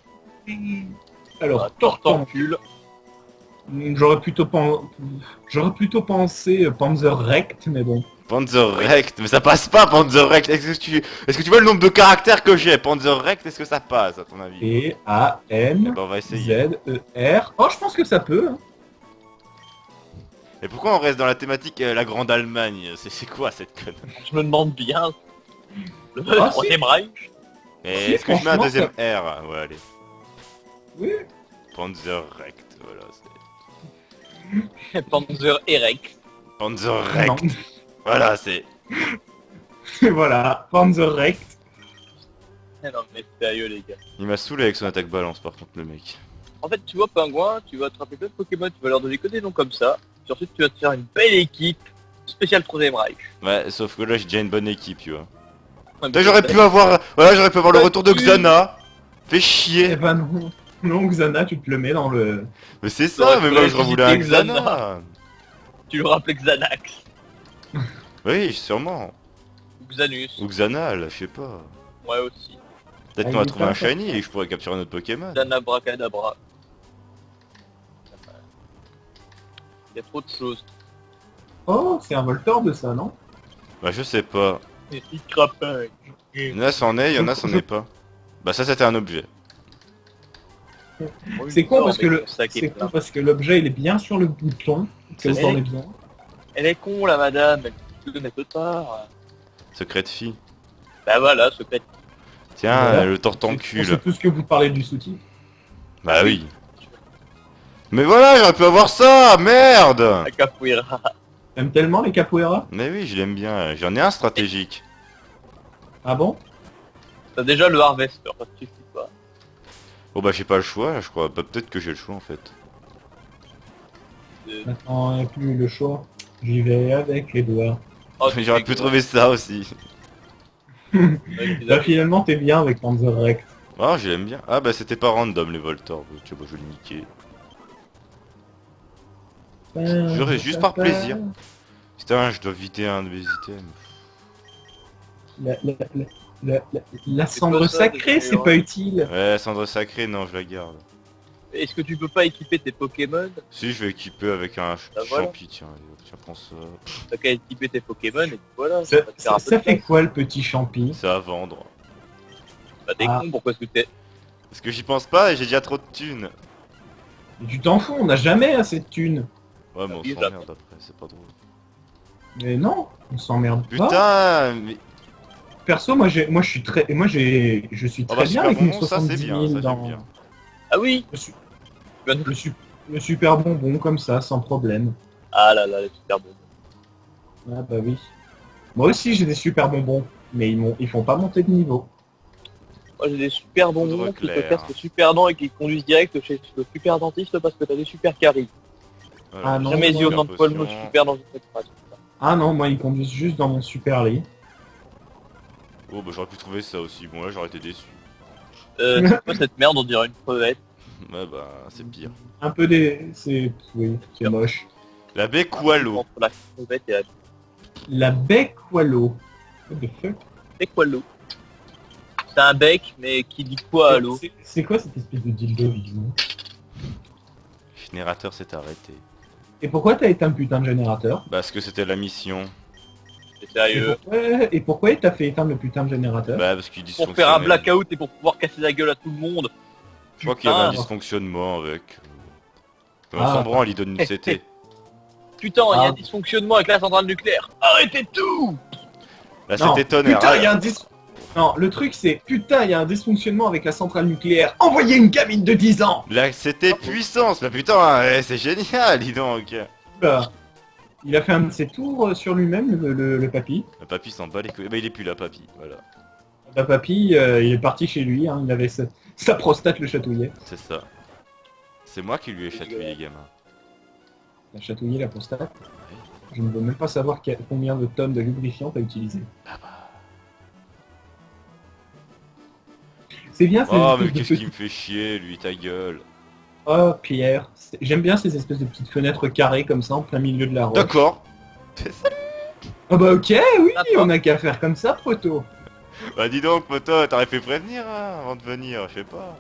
Alors, Tortancule. J'aurais plutôt pensé Panzer Rect, mais bon. Panzerrect, mais ça passe pas Panzerrect. Est-ce que tu vois le nombre de caractères que j'ai? Panzerrect, est-ce que ça passe à ton avis? Eh P-A-N... ben on va essayer. Z-E-R... Oh, je pense que ça peut. Hein. Et pourquoi on reste dans la thématique la Grande Allemagne? C'est quoi cette conne? Je me demande bien. Le Ah, Troisième Reich. Et Si, est-ce que je mets un franchement, deuxième R? Ouais, allez. Oui. Panzerrect, voilà. Panzer Erect. Panzerrect. Non. Voilà, c'est... Voilà, Panzerrect. Non mais sérieux les gars. Il m'a saoulé avec son attaque balance par contre le mec. En fait, tu vois, Pingouin, tu vas attraper plein de Pokémon, tu vas leur donner que des noms comme ça. Puis ensuite, tu vas te faire une belle équipe spéciale Troisième Reich. Ouais, sauf que là j'ai déjà une bonne équipe, tu vois. Ouais, Putain, j'aurais pu avoir... Voilà, j'aurais pu avoir le Bah, retour de tu- Xana. Fais Eh chier. ben non. Non, Xana, tu te le mets dans le... Mais c'est T'aurais ça, mais pu moi je voulais un ressusciter Xana. Xana. Tu le rappelles Xanax. Oui, sûrement. Ou Xanus. Ou Xanal, je sais pas. Ouais aussi. Peut-être Ah, qu'on va il trouver un est pas shiny et que je pourrais capturer un autre Pokémon. Xanabracadabra. Il y a trop de choses. Oh, c'est un Voltorb de ça, non? Bah je sais pas. Et il crapin. Il y en a c'en est, il y en a c'en est pas. Bah ça c'était un objet. C'est con parce que c'est con parce que l'objet il est bien sur le bouton. C'est Comme ça. on est bien. Elle est con la madame, elle ne peut pas. Secret de fille. Bah voilà, ce pète. Tiens, Voilà. le C'est tortencule. tout ce que vous parlez du sous-titre. Bah oui. Mais voilà, j'aurais pu avoir ça, merde. La capoeira. T'aimes tellement les capoeira? Mais oui, je l'aime bien. J'en ai un stratégique. Ah bon? T'as déjà le Harvester, ça te suffit pas. Oh bah j'ai pas le choix, je crois. Bah peut-être que j'ai le choix en fait. Maintenant, il n'y a plus le choix. J'y vais avec les doigts. Oh, J'aurais pu trouver ça aussi. Bah finalement t'es bien avec Panzerrect. Oh, je l'aime bien. Ah bah c'était pas random les Voltorb. Tu vois, je vais le niquer. J'aurais juste par plaisir. Putain, je dois vider un de mes items. La, la, la C'est cendre pas ça, sacrée, des c'est pas utile. Ouais, cendre sacrée, non, je la garde. Est-ce que tu peux pas équiper tes Pokémon? Si, je vais équiper avec un Bah voilà. champi, tiens, tiens, prends ça. T'as qu'à équiper tes Pokémon et puis voilà. Ça, va te faire un peu ça de fait place. quoi le petit champi? C'est à vendre. Bah t'es Ah. con, pourquoi est-ce que t'es... Parce que j'y pense pas et j'ai déjà trop de thunes. Et tu t'en fous, on n'a jamais assez de thunes. Ouais, mais on Oui, s'emmerde après, c'est pas drôle. Mais non, on s'emmerde pas. Putain, mais... Perso, moi je suis très, je suis Oh très bah bien super avec mes bonbon, ça 70 c'est 000 bien, ça dans j'aime bien. Ah oui. le super bonbon comme ça, sans problème. Ah là là, les super bons. Ah bah oui. Moi aussi j'ai des super bonbons, mais ils font pas monter de niveau. Moi j'ai des super bonbons Poudre qui te claire. cassent le super dent et qui te conduisent direct chez le super dentiste parce que t'as des super caries. Voilà, Ah non, Jamais moi, eu autant de poils potion. super dans une phrase. Ah non, moi ils conduisent juste dans mon super lit. Oh bah j'aurais pu trouver ça aussi, bon là j'aurais été déçu. C'est quoi cette merde, on dirait une crevette. Ouais bah c'est pire. Un peu oui, c'est moche. La baie Qualo. Entre la crevette et la La bec Wallo. What the fuck? bec à l'eau. C'est un bec, mais qui dit quoi à l'eau? C'est quoi cette espèce de dildo vivant? Le générateur s'est arrêté. Et pourquoi t'as éteint le putain de générateur? Parce que c'était la mission. C'est sérieux. Et pourquoi il t'a fait éteindre le putain de générateur? Bah parce qu'il Pour dysfonctionnait. faire un blackout et pour pouvoir casser la gueule à tout le monde. Je crois qu'il y avait un Putain. dysfonctionnement avec... On Ah. s'en branle, il donne une CT. Putain, il y a Ah. un dysfonctionnement avec la centrale nucléaire. Arrêtez tout. Là Non, c'était tonnerre. putain, Ah, il y a un Non, le truc c'est, putain, il y a un dysfonctionnement avec la centrale nucléaire. Envoyez une gamine de 10 ans. Là c'était puissance, là putain, c'est génial, dis donc. Bah, il a fait un de ses tours sur lui-même, le papy. Le papy s'en bat les couilles. Bah il est plus là, papy, voilà. Le papy, il est parti chez lui, hein, il avait sa prostate le chatouillait. C'est ça. C'est moi qui lui ai chatouillé, gamin. Il a chatouillé la prostate. Je ne veux même pas savoir combien de tonnes de lubrifiant t'as utilisé. Ah bah... C'est bien ces Oh mais espèces de qu'est-ce petits- qu'il me fait chier, lui, ta gueule. Oh, Pierre. J'aime bien ces espèces de petites fenêtres carrées comme ça en plein milieu de la roche. D'accord. Ah bah ok, oui, D'accord. on a qu'à faire comme ça, proto. Bah dis donc, poteau, t'aurais fait prévenir hein, avant de venir, je sais pas.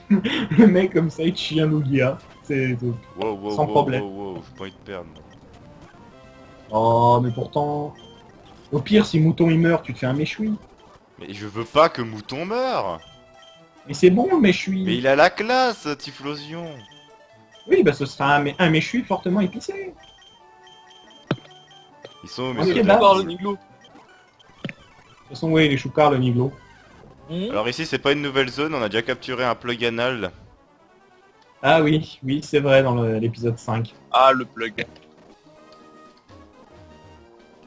Le mec comme ça, il te chie un Lugia. C'est... Wow, wow, Sans wow, problème. wow, wow, j'ai pas envie de perdre. moi. Oh, mais pourtant... Au pire, si Mouton il meurt, tu te fais un méchoui. Mais je veux pas que Mouton meure. Mais c'est bon, le méchoui. Mais il a la classe, Typhlosion. Oui, bah ce sera un méchoui fortement épicé. Ils sont où, mes Ok, soldats bah. Par le Niglo. De toute façon, oui, les choucars, le Niglo. Alors ici, c'est pas une nouvelle zone, on a déjà capturé un plug anal. Ah oui, oui, c'est vrai, dans l'épisode 5. Ah, le plug.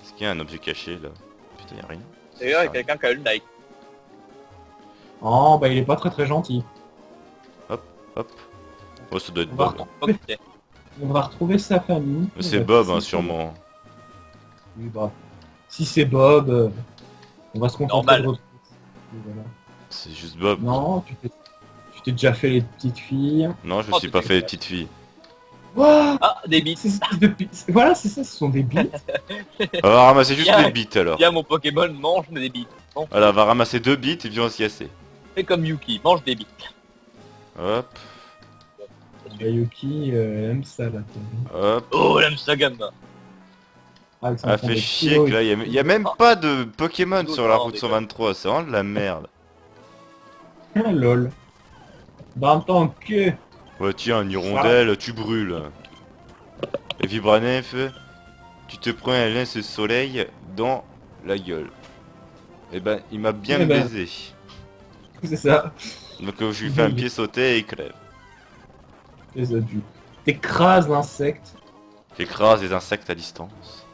Est-ce qu'il y a un objet caché, là? Putain, y'a rien. D'ailleurs, il y a quelqu'un qui a une Nike. Oh, bah il est pas très gentil. Hop. Oh, ça doit être On va, Bob. retrouver, on va retrouver sa famille. Mais c'est On va Bob, tisser hein, son- sûrement. Oui, bah, si c'est Bob, on va se contenter Normal. de retrouver. Voilà. C'est juste Bob. Non, tu t'es déjà fait les petites filles. Non, je me Oh, suis tu pas t'es fait fait. petite fille. Ouah, Ah, des bites. Voilà, c'est ça, ce sont des bites. On va ramasser juste Bien. les bits alors. Tiens, mon Pokémon mange des bites. Mange. Voilà, on va ramasser 2 bits et puis on va s'y casser. Fais comme Yuki, mange des bites. Hop, Yuki aime ça, là. hop. Oh, l'aime sa gamme. Ah, Ah, fait chier que là, y a même pas de Pokémon Oh, sur la non, route déconne. 123, c'est vraiment de la merde. Lol. Dans ton cul. Ouais, tiens, une hirondelle, tu brûles. Et Vibranef, tu te prends un lance soleil dans la gueule. Et ben, il m'a bien Eh ben. baisé. C'est ça. Donc je lui fais un pied sauté et il crève. C'est ça, tu t'écrases l'insecte. J'écrase les insectes à distance.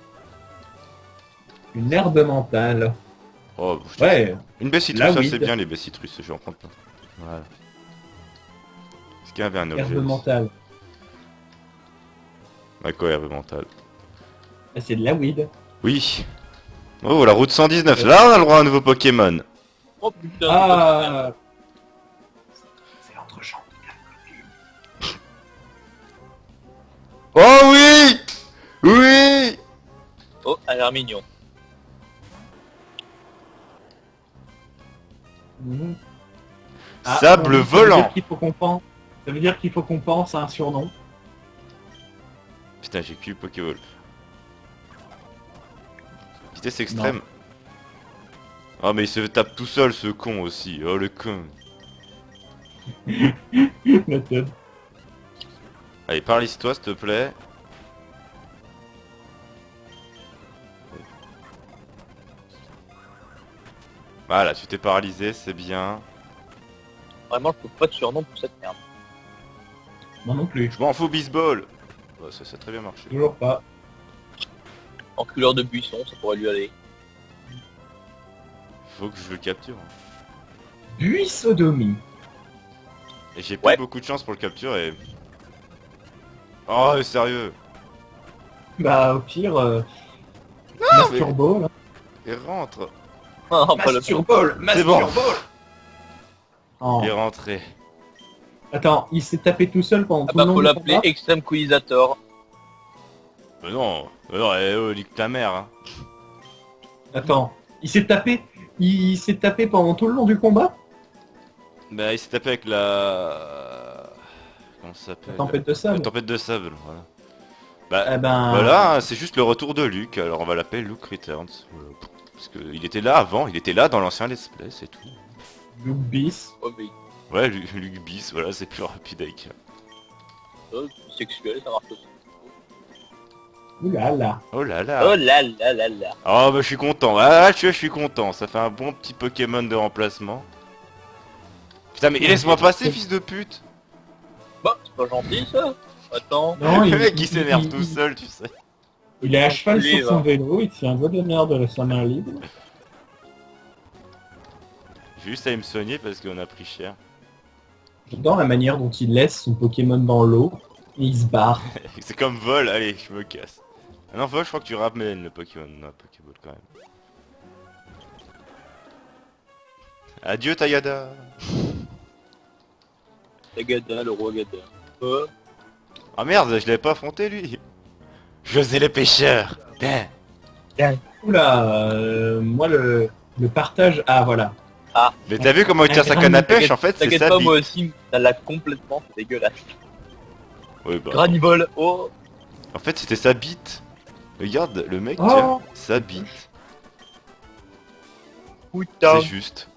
Une herbe mentale. Oh, je te- Ouais. Une baie citrus, La ça weed. c'est bien les baies citrus, je vais en prendre plein. Voilà. Est-ce qu'il y avait un objet Herbe ici? mentale. Ouais, quoi, herbe mentale? Ah, c'est de la weed. Oui. Oh, la route 119, là on a le droit à un nouveau Pokémon. Oh putain. Ah. C'est l'entrechamp. Oh oui. Oui. Oh, elle a l'air mignon. Mhm. Sable bon, volant. Ça veut dire qu'il faut qu'on pense. Ça veut dire qu'il faut qu'on pense à un surnom. Putain, j'ai plus le Pokéball. Vitesse extrême. Oh mais il se tape tout seul ce con aussi. Oh le con. Méthode. Allez, parle-toi s'il te plaît. Voilà, tu t'es paralysé, c'est bien. Vraiment, je trouve pas de surnom pour cette merde. Moi non plus. Je m'en fous, baseball. Oh, ça a très bien marché. Toujours pas. En couleur de buisson, ça pourrait lui aller. Faut que je le capture. Buissodumie. Et j'ai pas Ouais. beaucoup de chance pour le capturer. Oh sérieux. Bah au pire. Masturball. Hein. Il rentre. Oh, pas le Masturball. C'est bon. Masturball. Oh. Il est rentré. Attends, il s'est tapé tout seul pendant Ah tout bah le long faut du l'appeler combat. Extreme Quizator. Non, nique ta mère. Hein. Attends, il s'est tapé. Il s'est tapé pendant tout le long du combat. Bah il s'est tapé avec la... Comment ça s'appelle? La tempête de La sable. tempête de sable, voilà. Bah Eh ben. voilà, c'est juste le retour de Luke, alors on va l'appeler Luke Returns. Voilà. Parce qu'il était là avant, il était là dans l'ancien let's play, c'est tout. Luke Bis. Oh mais Ouais, Luke bis, voilà, c'est plus rapide avec. sexuel, ça marche aussi. Ouh là là. Oh là là. Oh là là là là. Oh bah je suis content, ah tu vois je suis content, ça fait un bon petit Pokémon de remplacement. Putain mais laisse-moi passer fils de pute. Bah, c'est pas gentil ça. Attends. Non, Le mec il s'énerve tout seul tu sais. Il est à cheval Enculé, sur son va. vélo, il tient un doigt de merde de sa main libre. J'ai juste à me soigner parce qu'on a pris cher. J'adore la manière dont il laisse son Pokémon dans l'eau et il se barre. C'est comme vol, allez je me casse. Ah non vol je crois que tu ramènes le Pokémon, non Pokéball quand même. Adieu Tayada. Tagada, le roi Gada. Ah merde, je l'avais pas affronté lui. José les pêcheurs. Putain. Oula, moi le partage... Ah voilà. Mais t'as vu comment il tient sa canne à pêche en fait, c'est T'inquiète ça. pas, moi aussi, ça l'a complètement, c'est dégueulasse. Oui, bah, Granivol, oh. en fait c'était sa bite. Regarde, le mec, Oh. tiens, sa bite. Putain. C'est juste.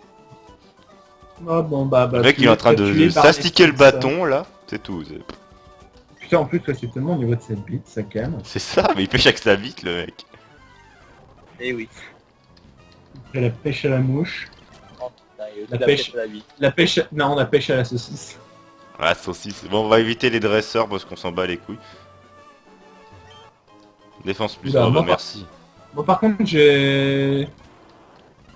Ah bon bah Le mec, tu il est en es train de tué par s'astiquer le les Sims. bâton, là. C'est tout. Putain en plus toi c'est tellement au niveau de cette bite, ça calme. C'est ça, mais il pêche avec sa bite, le mec. Eh oui. Et la pêche à la mouche. Oh, putain, il y a aussi La la pêche. pêche à la vie. La pêche. Non, la pêche à la saucisse. Ah, saucisse. Bon, on va éviter les dresseurs parce qu'on s'en bat les couilles. Défense plus. Oula, Oh, bah moi, merci. Bon par contre j'ai.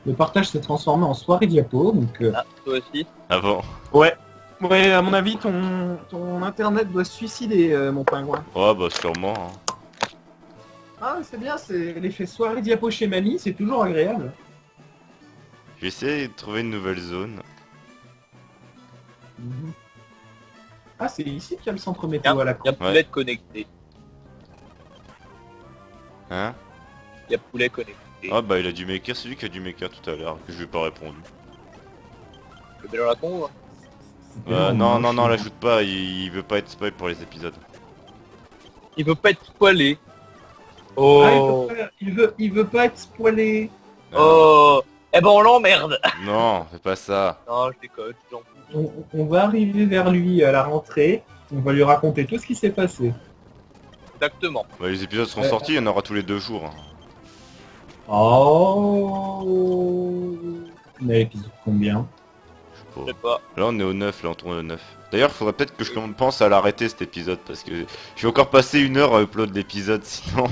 Le partage s'est transformé en soirée diapo, donc... Ah, toi aussi. Avant. Ouais. Ouais, à mon avis, ton internet doit se suicider, mon pingouin. Oh, bah sûrement. Hein. Ah, c'est bien, c'est l'effet soirée diapo chez Mamie, c'est toujours agréable. Je vais essayer de trouver une nouvelle zone. Mhm. Ah, c'est ici qu'il y a le centre Il y météo à la a con. poulet connecté. Hein? Il y a poulet connecté. Ah, bah il a du maker. C'est lui qui a du maker tout à l'heure. Que je lui ai pas répondu. Le bel la con, Non, non, non, l'ajoute pas. Il veut pas être spoil pour les épisodes. il veut pas être spoilé. Ah, Oh. il veut pas être spoilé. Oh. Eh ben on l'emmerde. Non, fais pas ça. Non, je déconne. Non. On va arriver vers lui à la rentrée, on va lui raconter tout ce qui s'est passé. Exactement. Bah, les épisodes seront Ouais. sortis, il y en aura tous les 2 jours. Hein. Oh. On est à l'épisode combien? Je sais Je pas. sais pas. Là on est au 9, là on tourne au 9. D'ailleurs faudrait peut-être que je pense à l'arrêter cet épisode parce que je vais encore passer 1 heure à upload l'épisode sinon.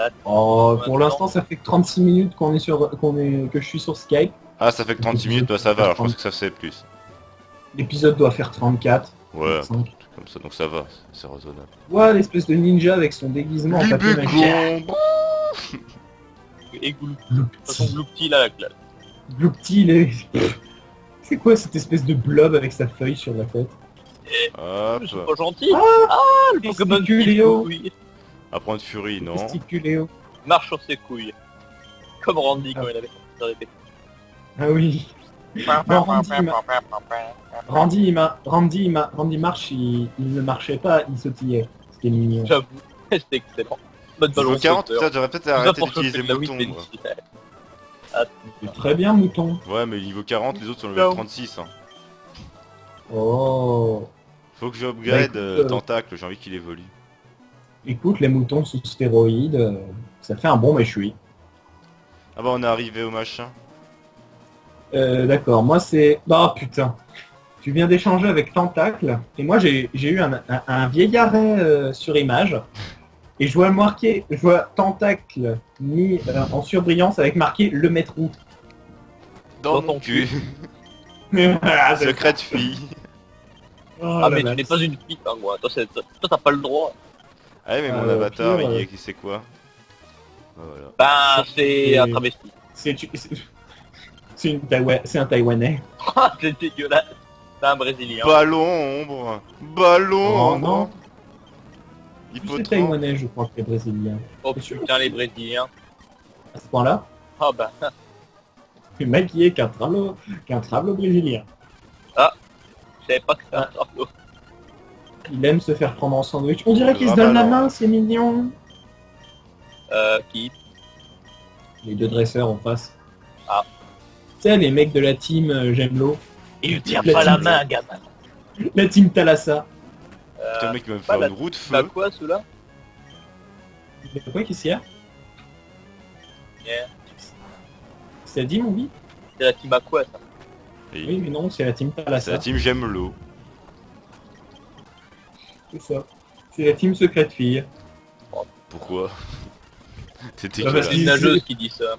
Attends. Oh, pour Maintenant. l'instant, ça fait que 36 minutes que je suis sur Skype. Ah ça fait que 36 minutes, bah ça va, alors je pense que ça fait plus. L'épisode doit faire 34. Ouais, 35. un truc comme ça, donc ça va, c'est raisonnable. Ouais, l'espèce de ninja avec son déguisement en papier maché. Libugon. Et Gloop. De toute façon, Gloopty, là, la classe. Gloopty, il est... C'est quoi cette espèce de blob avec sa feuille sur la tête? Hop, C'est pas gentil. Ah, Le Pokémon Testiculéo. couille. apprendre Fury, non. Testiculéo. Marche sur ses couilles. Comme Randy quand il avait dans les Ah oui. Non, Randy marche, il ne marchait pas, il sautillait. C'était mignon. J'avoue, c'était excellent. Mode Niveau ballon 40, sauteur. putain, j'aurais peut-être Tout ça arrêté pour choper d'utiliser de la mouton, weed moi. médicinale. C'est très bien, mouton. Ouais, mais niveau 40, les autres sont level Non. 36. Hein. Oh. Faut que je upgrade Bah, écoute, Tentacle, j'ai envie qu'il évolue. Écoute, les moutons sous stéroïdes, ça fait un bon méchoui. Ah bah on est arrivé au machin. D'accord, moi c'est... Oh putain. Tu viens d'échanger avec Tentacle, et moi j'ai eu un vieil arrêt sur image, et je vois Tentacle mis en surbrillance avec marqué le maître où. Dans ton mon cul. Mais voilà, c'est- Secret de fille. Oh, Ah, la mais tu vache. n'es pas une fille, hein, moi. Toi, t'as pas le droit. Ah ouais, mais mon au avatar, pire, c'est quoi? Bah, voilà. Bah, c'est un travesti. C'est un Taïwanais. Ah, c'est dégueulasse. C'est un Brésilien. Ballon ombre. Ballon Oh ombre. non, c'est Hippotrampe. Taïwanais je crois que les Brésiliens. Oh putain, les Brésiliens. À ce point-là, Ah bah, le mec qui est qu'un travelot brésilien. je savais pas que c'était un travelot. Il aime se faire prendre en sandwich. On dirait Le qu'il se donne la rabalant. main, c'est mignon. Qui Les deux dresseurs en face. Ah. Tu sais, les mecs de la team J'aime l'eau. Il tient La pas la team- main, gamin. La team Thalassa. Putain, le mec il va me pas faire la- une roue de Bah feu. quoi, ceux-là Quoi, qu'est-ce qu'il y a? Yeah. C'est la team, oui? C'est la team à quoi, ça Et Oui, mais non, c'est la team c'est Thalassa. la team J'aime l'eau. C'est ça. C'est la team secrète fille. Pourquoi? C'était Ah, que parce C'est là. une qu'ils- nageuse qui dit ça.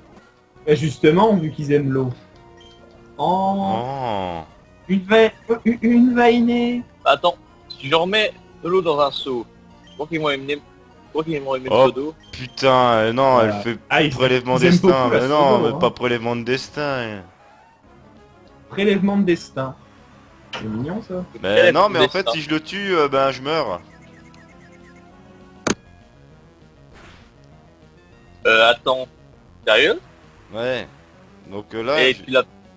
Et justement, vu qu'ils aiment l'eau. Oh, Oh. une vainée. Attends, si je remets de l'eau dans un seau, je crois qu'ils vont aimer le Oh. seau d'eau. Putain, non, Voilà. elle fait Ah, prélèvement ils aiment destin. beaucoup la Mais non, photo, mais hein. pas prélèvement de destin. Prélèvement de destin. C'est mignon ça. Mais non, mais en Destin. fait, si je le tue, ben je meurs. Attends. Sérieux Ouais. Donc là, Et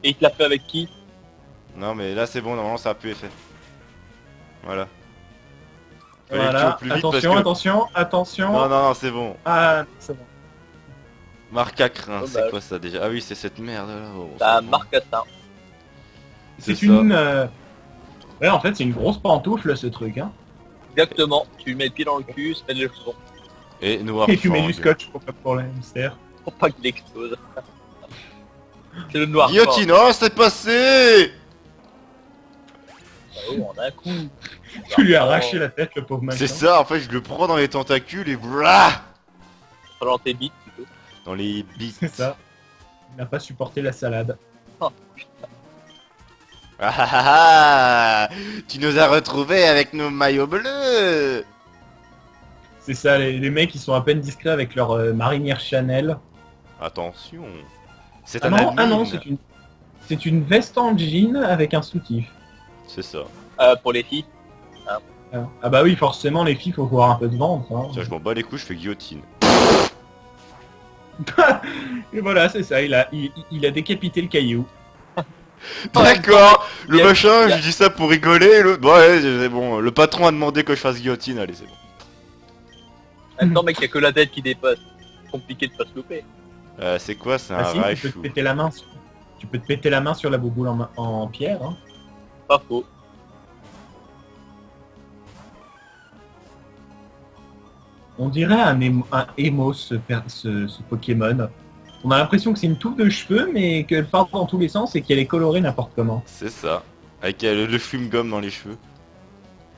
il te l'a fait avec qui non mais là c'est bon, normalement ça a plus effet. Voilà. Fallait que tu Voilà, ailles plus vite parce attention, que- attention, attention. Non, non, non, c'est bon. Ah, c'est bon. Marque à crin, c'est Dommage. quoi ça déjà? Ah oui, c'est cette merde là. Oh, on Ça s'en fout. marque à ça. C'est C'est une... Ouais, en fait, c'est une grosse pantoufle, ce truc, hein. Exactement. Tu mets le pied dans le cul, ça met le chevron. Et noir Et tu mets du fang. scotch pour le hamster. Pour pas qu'il explose. C'est le noir. Guillotine, oh, c'est passé! Oh, en un coup. Tu lui as arraché la tête, le pauvre machin. C'est ça, en fait, je le prends dans les tentacules et voilà! Dans tes bites plutôt. Dans les bites. C'est ça. Il n'a pas supporté la salade. Ah ah ah ah. Tu nous as retrouvés avec nos maillots bleus! C'est ça, les mecs, ils sont à peine discrets avec leur marinière Chanel. Attention. C'est Ah un non, ah non, admin. c'est une veste en jean avec un soutif. C'est ça. Pour les filles. Ah bah oui, forcément, les filles, faut voir un peu de ventre. Hein. Tiens, je m'en bats les couilles, je fais guillotine. Et voilà, c'est ça, il a décapité le caillou. D'accord! Le il y a- machin, il y a- je dis ça pour rigoler, et l'autre, ouais, c'est bon. Le patron a demandé que je fasse guillotine, allez, c'est bon. Attends mec, y a que la tête qui dépasse. Compliqué de pas se louper. C'est quoi? C'est un Ah si, tu peux te Raichu. péter la main. Tu peux te péter la main sur la bouboule en pierre. Hein. Pas faux. On dirait un émo ce Pokémon. On a l'impression que c'est une touffe de cheveux, mais qu'elle part dans tous les sens et qu'elle est colorée n'importe comment. C'est ça. Avec le fume-gomme dans les cheveux.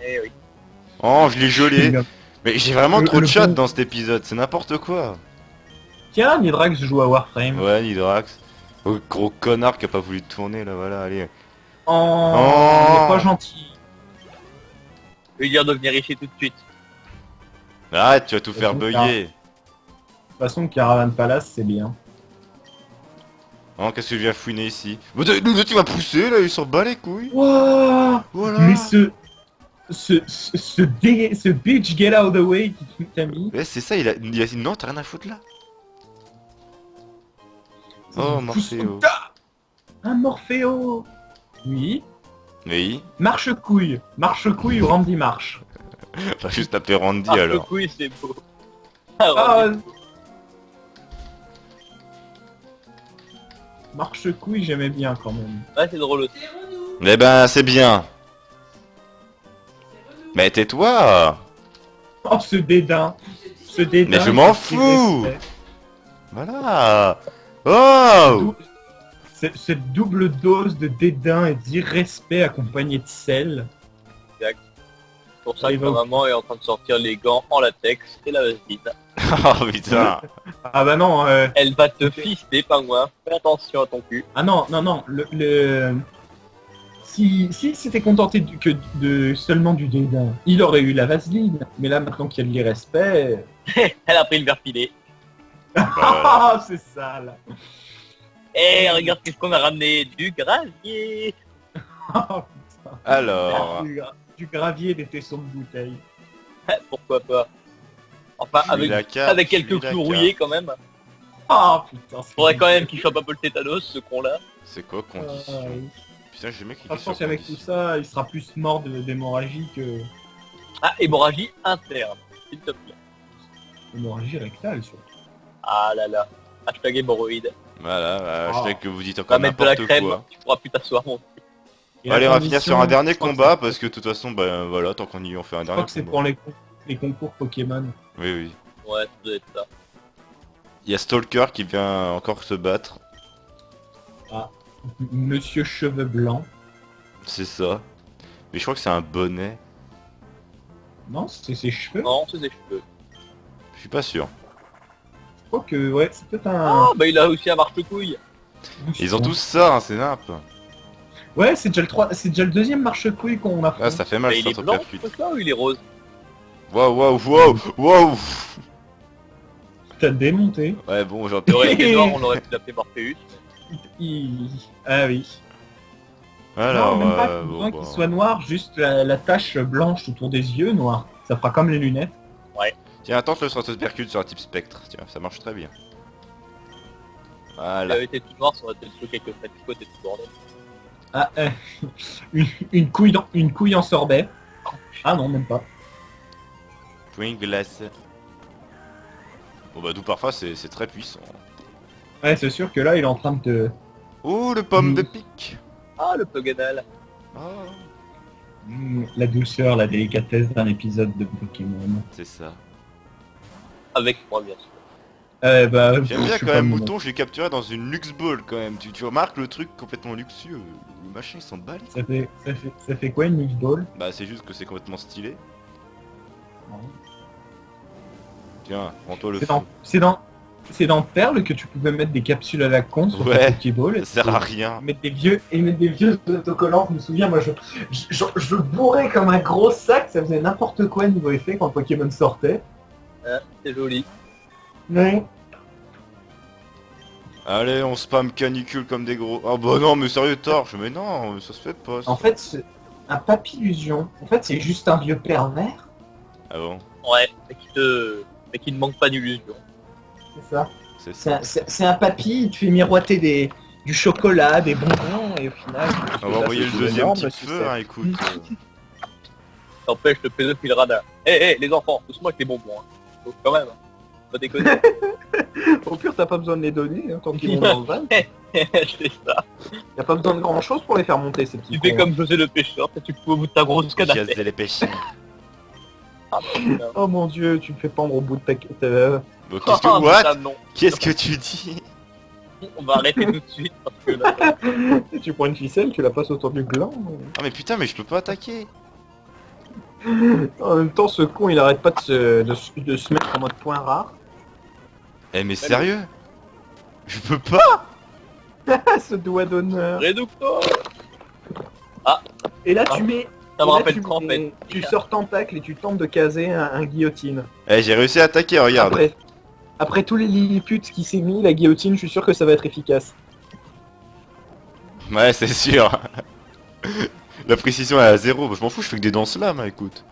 Eh oui. Oh, je l'ai gelé. Mais j'ai vraiment trop de chat dans cet épisode, c'est n'importe quoi. Tiens, Nidrax joue à Warframe. Ouais, Nidrax. Oh, gros connard qui a pas voulu tourner là, voilà, allez. Oh, Oh. il est pas gentil. Je vais lui dire de venir ici tout de suite. Arrête, tu vas tout faire tout bugger. De toute façon, Caravan Palace, c'est bien. Oh, qu'est-ce que je viens fouiner ici? Tu m'as poussé là, il s'en bat les couilles. Wow, Voilà. mais ce bitch get out of the way qui t'a mis. Ouais, c'est ça, il a dit non, t'as rien à foutre là. Oh, Morpheo. Un Morpheo. Oui. Oui. Marche-couille. Marche-couille ou Randy marche. Enfin, juste taper Randy Ah, le alors. couille, c'est beau. Ah, Ah, ouais. Marche-couille, j'aimais bien quand même. Ouais, c'est drôle aussi. Eh ben, c'est bien. Mais tais-toi. Oh, ce dédain. Ce dédain. Mais je m'en ce fous. irrespect. Voilà. Oh. Cette double dose de dédain et d'irrespect accompagnée de sel. C'est pour ça Et que ma donc- maman est en train de sortir les gants en latex et la vaseline. Oh putain. Ah bah non, Elle va te fister, pingouin. Fais attention à ton cul. ah non, non, non, si s'était contenté seulement du dédain, il aurait eu la vaseline. Mais là, maintenant qu'il y a de l'irrespect... Elle a pris le verre pilé. Voilà. Ah, c'est sale. Eh, regarde ce qu'on a ramené. Du gravier. Ah, putain. Alors. Du gravier et des tessons de bouteille. Pourquoi pas. Enfin, je suis la carte, avec je suis quelques la clous carte. rouillés quand même. Ah putain, c'est Faudrait quand même qu'il chope un peu le tétanos, ce con-là. C'est quoi condition? oui. Putain, j'ai jamais cliqué Franchement, sur si avec tout condition. ça, il sera plus mort d'hémorragie que Ah, hémorragie interne. S'il te plaît. hémorragie rectale, surtout. Ah là là. Hashtag hémorroïde. Voilà, je Oh. sais que vous dites On encore va mettre de la n'importe crème, quoi. tu pourras plus t'asseoir mon. Et Allez, la on va finir sur un condition, dernier je crois que combat c'est- parce que de toute façon, bah voilà, tant qu'on y est, on fait un Je crois dernier que c'est combat. pour les concours Pokémon. Oui, oui. Ouais, ça doit être ça. Il y a Stalker qui vient encore se battre. Monsieur Cheveux Blancs. C'est ça. Mais je crois que c'est un bonnet. Non, c'est ses cheveux. Non, c'est ses cheveux. Je suis pas sûr. Je crois que, ouais, c'est peut-être un... Ah, bah il a aussi un marche-couille. Ils ont tous ça, hein, c'est nimp. Ouais, c'est déjà le deuxième marche-couille qu'on a fait. Ah, ça fait mal, Bah, il ça est te blanc, percute. ce truc-là, ou il est rose? Waouh, waouh, waouh, waouh. T'as démonté. Ouais, bon, j'ai Il aurait été noir, on aurait pu l'appeler Morpheus. Ah oui. Alors, non, même pas bon, besoin bah, qu'il soit noir, juste la tache blanche autour des yeux noire. Ça fera comme les lunettes. Tiens, tente le percute sur un type spectre. Tiens, ça marche très bien. S'il Voilà. avait été tout noir, ça aurait été le quelques statistiques et tout bordel. Ah, une couille en sorbet. Ah non, même pas. Point glacé. Bon bah d'où parfois c'est très puissant. Ouais, c'est sûr que là, il est en train de... Oh le pomme Mm. de pique. Ah, le Poganal. Oh, La douceur, la délicatesse d'un épisode de Pokémon. c'est ça. Avec moi, bien sûr. Bah, J'aime je bien suis quand pas même mon- Mouton, je l'ai capturé dans une Lux Ball quand même. Tu remarques le truc complètement luxueux. Le machin il s'en bat les- Ça fait quoi une Mix Ball? Bah c'est juste que c'est complètement stylé. Tiens, prends-toi le C'est feu. c'est dans Perle que tu pouvais mettre des capsules à la con sur Ouais, ta Pokéball. Ça sert à rien. Mettre des vieux autocollants, je me souviens, moi je bourrais comme un gros sac, ça faisait n'importe quoi niveau effet quand Pokémon sortait. Hein, c'est joli. Ouais. Allez, on spam canicule comme des gros. Ah bah non, mais sérieux, torche. Mais non, ça se fait pas. ça. En fait, c'est un papillusion. En fait, c'est juste un vieux pervers. Ah bon, Ouais, mais qui ne manque pas d'illusion. C'est ça. c'est ça. C'est un papy, il te fait miroiter du chocolat, des bonbons, et au final... On va envoyer le c'est deuxième énorme, petit c'est feu, ça. hein, écoute. T'empêches le pédophile radin. Hé, les enfants, doucement avec les bonbons. Hein. Faut quand même. Hein. Pas déconner. Au pur, t'as pas besoin de les donner, hein, tant qu'ils vont dans le van. C'est ça. Y'a pas besoin de grand chose pour les faire monter, ces petits Tu fais cons, comme José le pêcheur, tu peux au bout de ta grosse canne à Chasse pêche. les pêcheurs. Ah, putain. hein. Oh mon dieu, tu me fais pendre au bout de ta... Bon, qu'est-ce que... Ah, What putain, non. Qu'est-ce que tu dis? On va arrêter tout de suite parce que là, Tu prends une ficelle, tu la passes autour du gland. Ah mais putain, mais je peux pas attaquer. En même temps, ce con, il arrête pas de se mettre en mode point rare. Eh mais sérieux? Je peux pas. Ah, ce doigt d'honneur. Reducto. Et là, Ah. tu mets... Ça me et là, rappelle tu Crampette. mets- Tu sors tentacle et tu tentes de caser un guillotine. Eh j'ai réussi à attaquer, regarde. Après tous les lilliputes qui s'est mis, la guillotine, je suis sûr que ça va être efficace. Ouais, c'est sûr. La précision est à 0. Je m'en fous, je fais que des danses là, mais écoute.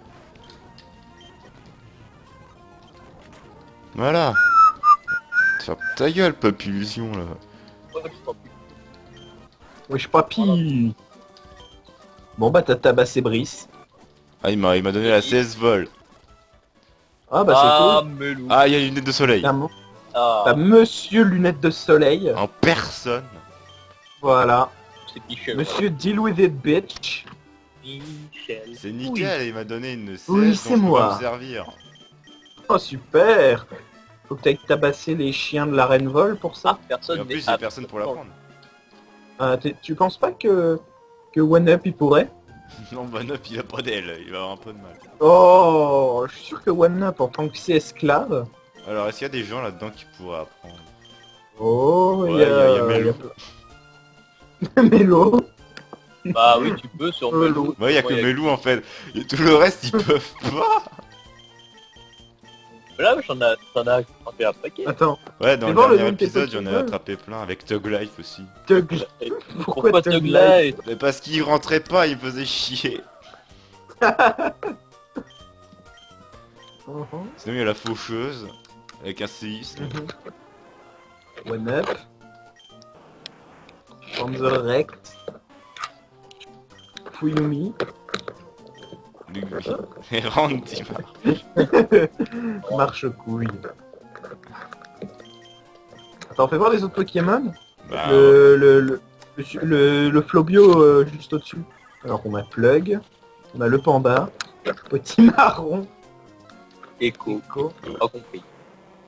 Voilà. Ferme ta gueule, papillusion là. Ouais, je t'en prie. Wesh papy. Bon bah t'as tabassé Brice. Ah, il m'a donné la 16 vol. Ah bah Ah, c'est cool. melou. Ah, il y a une lunette de soleil. Ah, T'as Monsieur Lunettes de Soleil. En personne. Voilà. c'est Michel. Monsieur Deal with it bitch. Michel. C'est nickel, il m'a donné une 16 Oui, dont c'est je peux moi. pas me servir. Oh super. Faut que t'ailles tabasser les chiens de la reine vol pour ça. Et Personne en plus, n'est j'ai personne pour la apte. prendre. Tu penses pas que One Up il pourrait? Non, bah Nop, il a pas d'aile, il va avoir un peu de mal. Oh, je suis sûr que One Up en tant que c'est esclave. Alors, est-ce qu'il y a des gens là-dedans qui pourraient apprendre? Oh, Ouais, il y a, y a Melou. Mélo. Bah oui, tu peux sur Melou. Ouais, y a que Melou en fait. Et tout le reste, ils peuvent pas. Là, j'en ai attrapé un paquet. Attends, Ouais, dans Mais le bon, le dernier nom de tes épisode, j'en ai Pokémon. attrapé plein avec Tug Life aussi. Tug. Pourquoi Tug Life? Mais parce qu'il rentrait pas, il me faisait chier. Mhm. Sinon, il y a la faucheuse avec un séisme. One Up. Panzerrect. Fuyumi. Et Randy. Marche couille. Attends, fais voir les autres Pokémon. Bah, Le Flobio juste au-dessus. Alors on a Plug, on a le Panda, Petit Marron, Echo. Echo. Pas compris.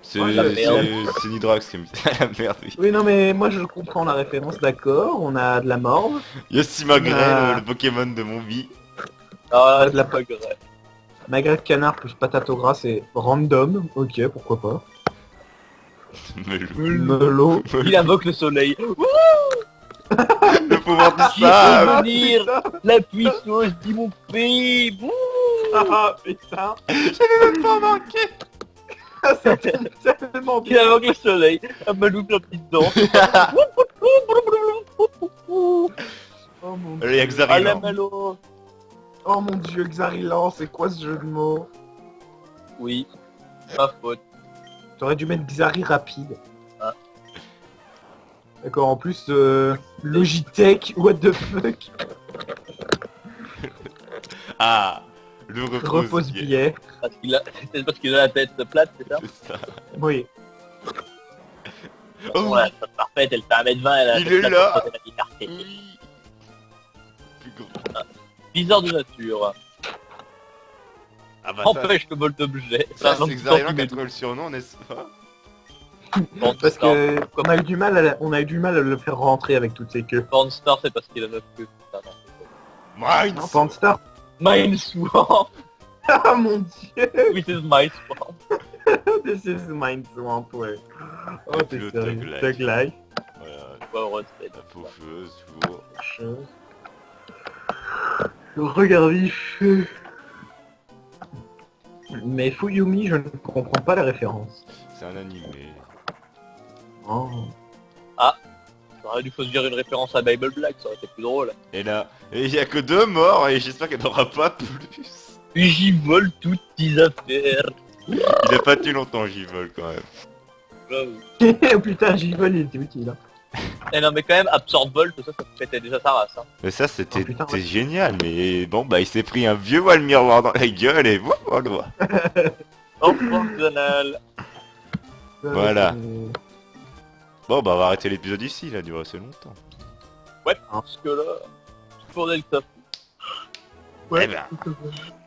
c'est Ouais, la merde. c'est Nidrax qui a mis la merde. Oui. Oui non mais moi je comprends la référence, d'accord. On a de la morve, Il y a Simagray, Ah. le Pokémon de mon vie. Ah, de la pas grave. magret de canard plus patate au gras, c'est random. Ok, pourquoi pas. Melou. Melo. Il invoque le soleil. Le pouvoir du Qui peut sable. venir la puissance dit mon pays. Bouh. Ah putain. J'avais même pas remarqué. Ça tombe tellement Il bien. invoque le soleil. Un malou la petite danse. Oh mon Allez, Ah Xarilan. la malo. Oh mon dieu, Xarilan, c'est quoi ce jeu de mots? Oui, ma faute. T'aurais dû mettre Xari rapide. Ah. D'accord, en plus, Logitech, what the fuck? Ah, Le repose-billet. Parce qu'il a... C'est parce qu'il a la tête plate, c'est ça? C'est ça. Oui. Oh, Voilà, c'est parfaite, elle fait 1m20, elle a il est la là. portée de la liberté. oui. Plus grand. Bizarre de nature. Ah bah ça, Empêche le vol d'objet. ça un c'est Xarian qui a trouvé le surnom, n'est-ce pas? Parce que on a eu du mal à le faire rentrer avec toutes ses queues. Pornstar, c'est parce qu'il a 9 queues. Ah non. Mine. Non, Panstar. Mine Swamp. Ah mon dieu. This is my swamp. This is mine swamp, ouais. Oh, Et t'es le sérieux. Thug Life. Thug Life. Voilà, Pas heureuse, c'est la faucheuse, toujours. Chose. Le regard vif. Mais Fuyumi, je ne comprends pas la référence. C'est un animé. Oh. J'aurais dû faut se dire une référence à Bible Black, ça aurait été plus drôle. Et là, il y a que 2 morts et j'espère qu'il n'y en aura pas plus. J'y vole toutes tes affaires. Il a pas tenu longtemps, j'y vole quand même. J'avoue. Putain, J-Vol, il était utile. Hein. Eh non mais quand même, Absorb Volt, ça pétait déjà sa race. Hein. Mais ça c'était Oh, putain, c'était ouais. génial, mais bon bah il s'est pris un vieux voile miroir dans la gueule et voilà. Au professionnel. Voilà. Bon bah on va arrêter l'épisode ici, il a duré assez longtemps. Ouais, parce que là, je tournais le top. Eh ben,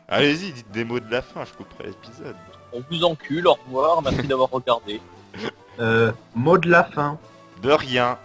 allez-y, dites des mots de la fin, je couperai l'épisode. On vous encule, au revoir, merci d'avoir regardé. Mot de la fin. De rien.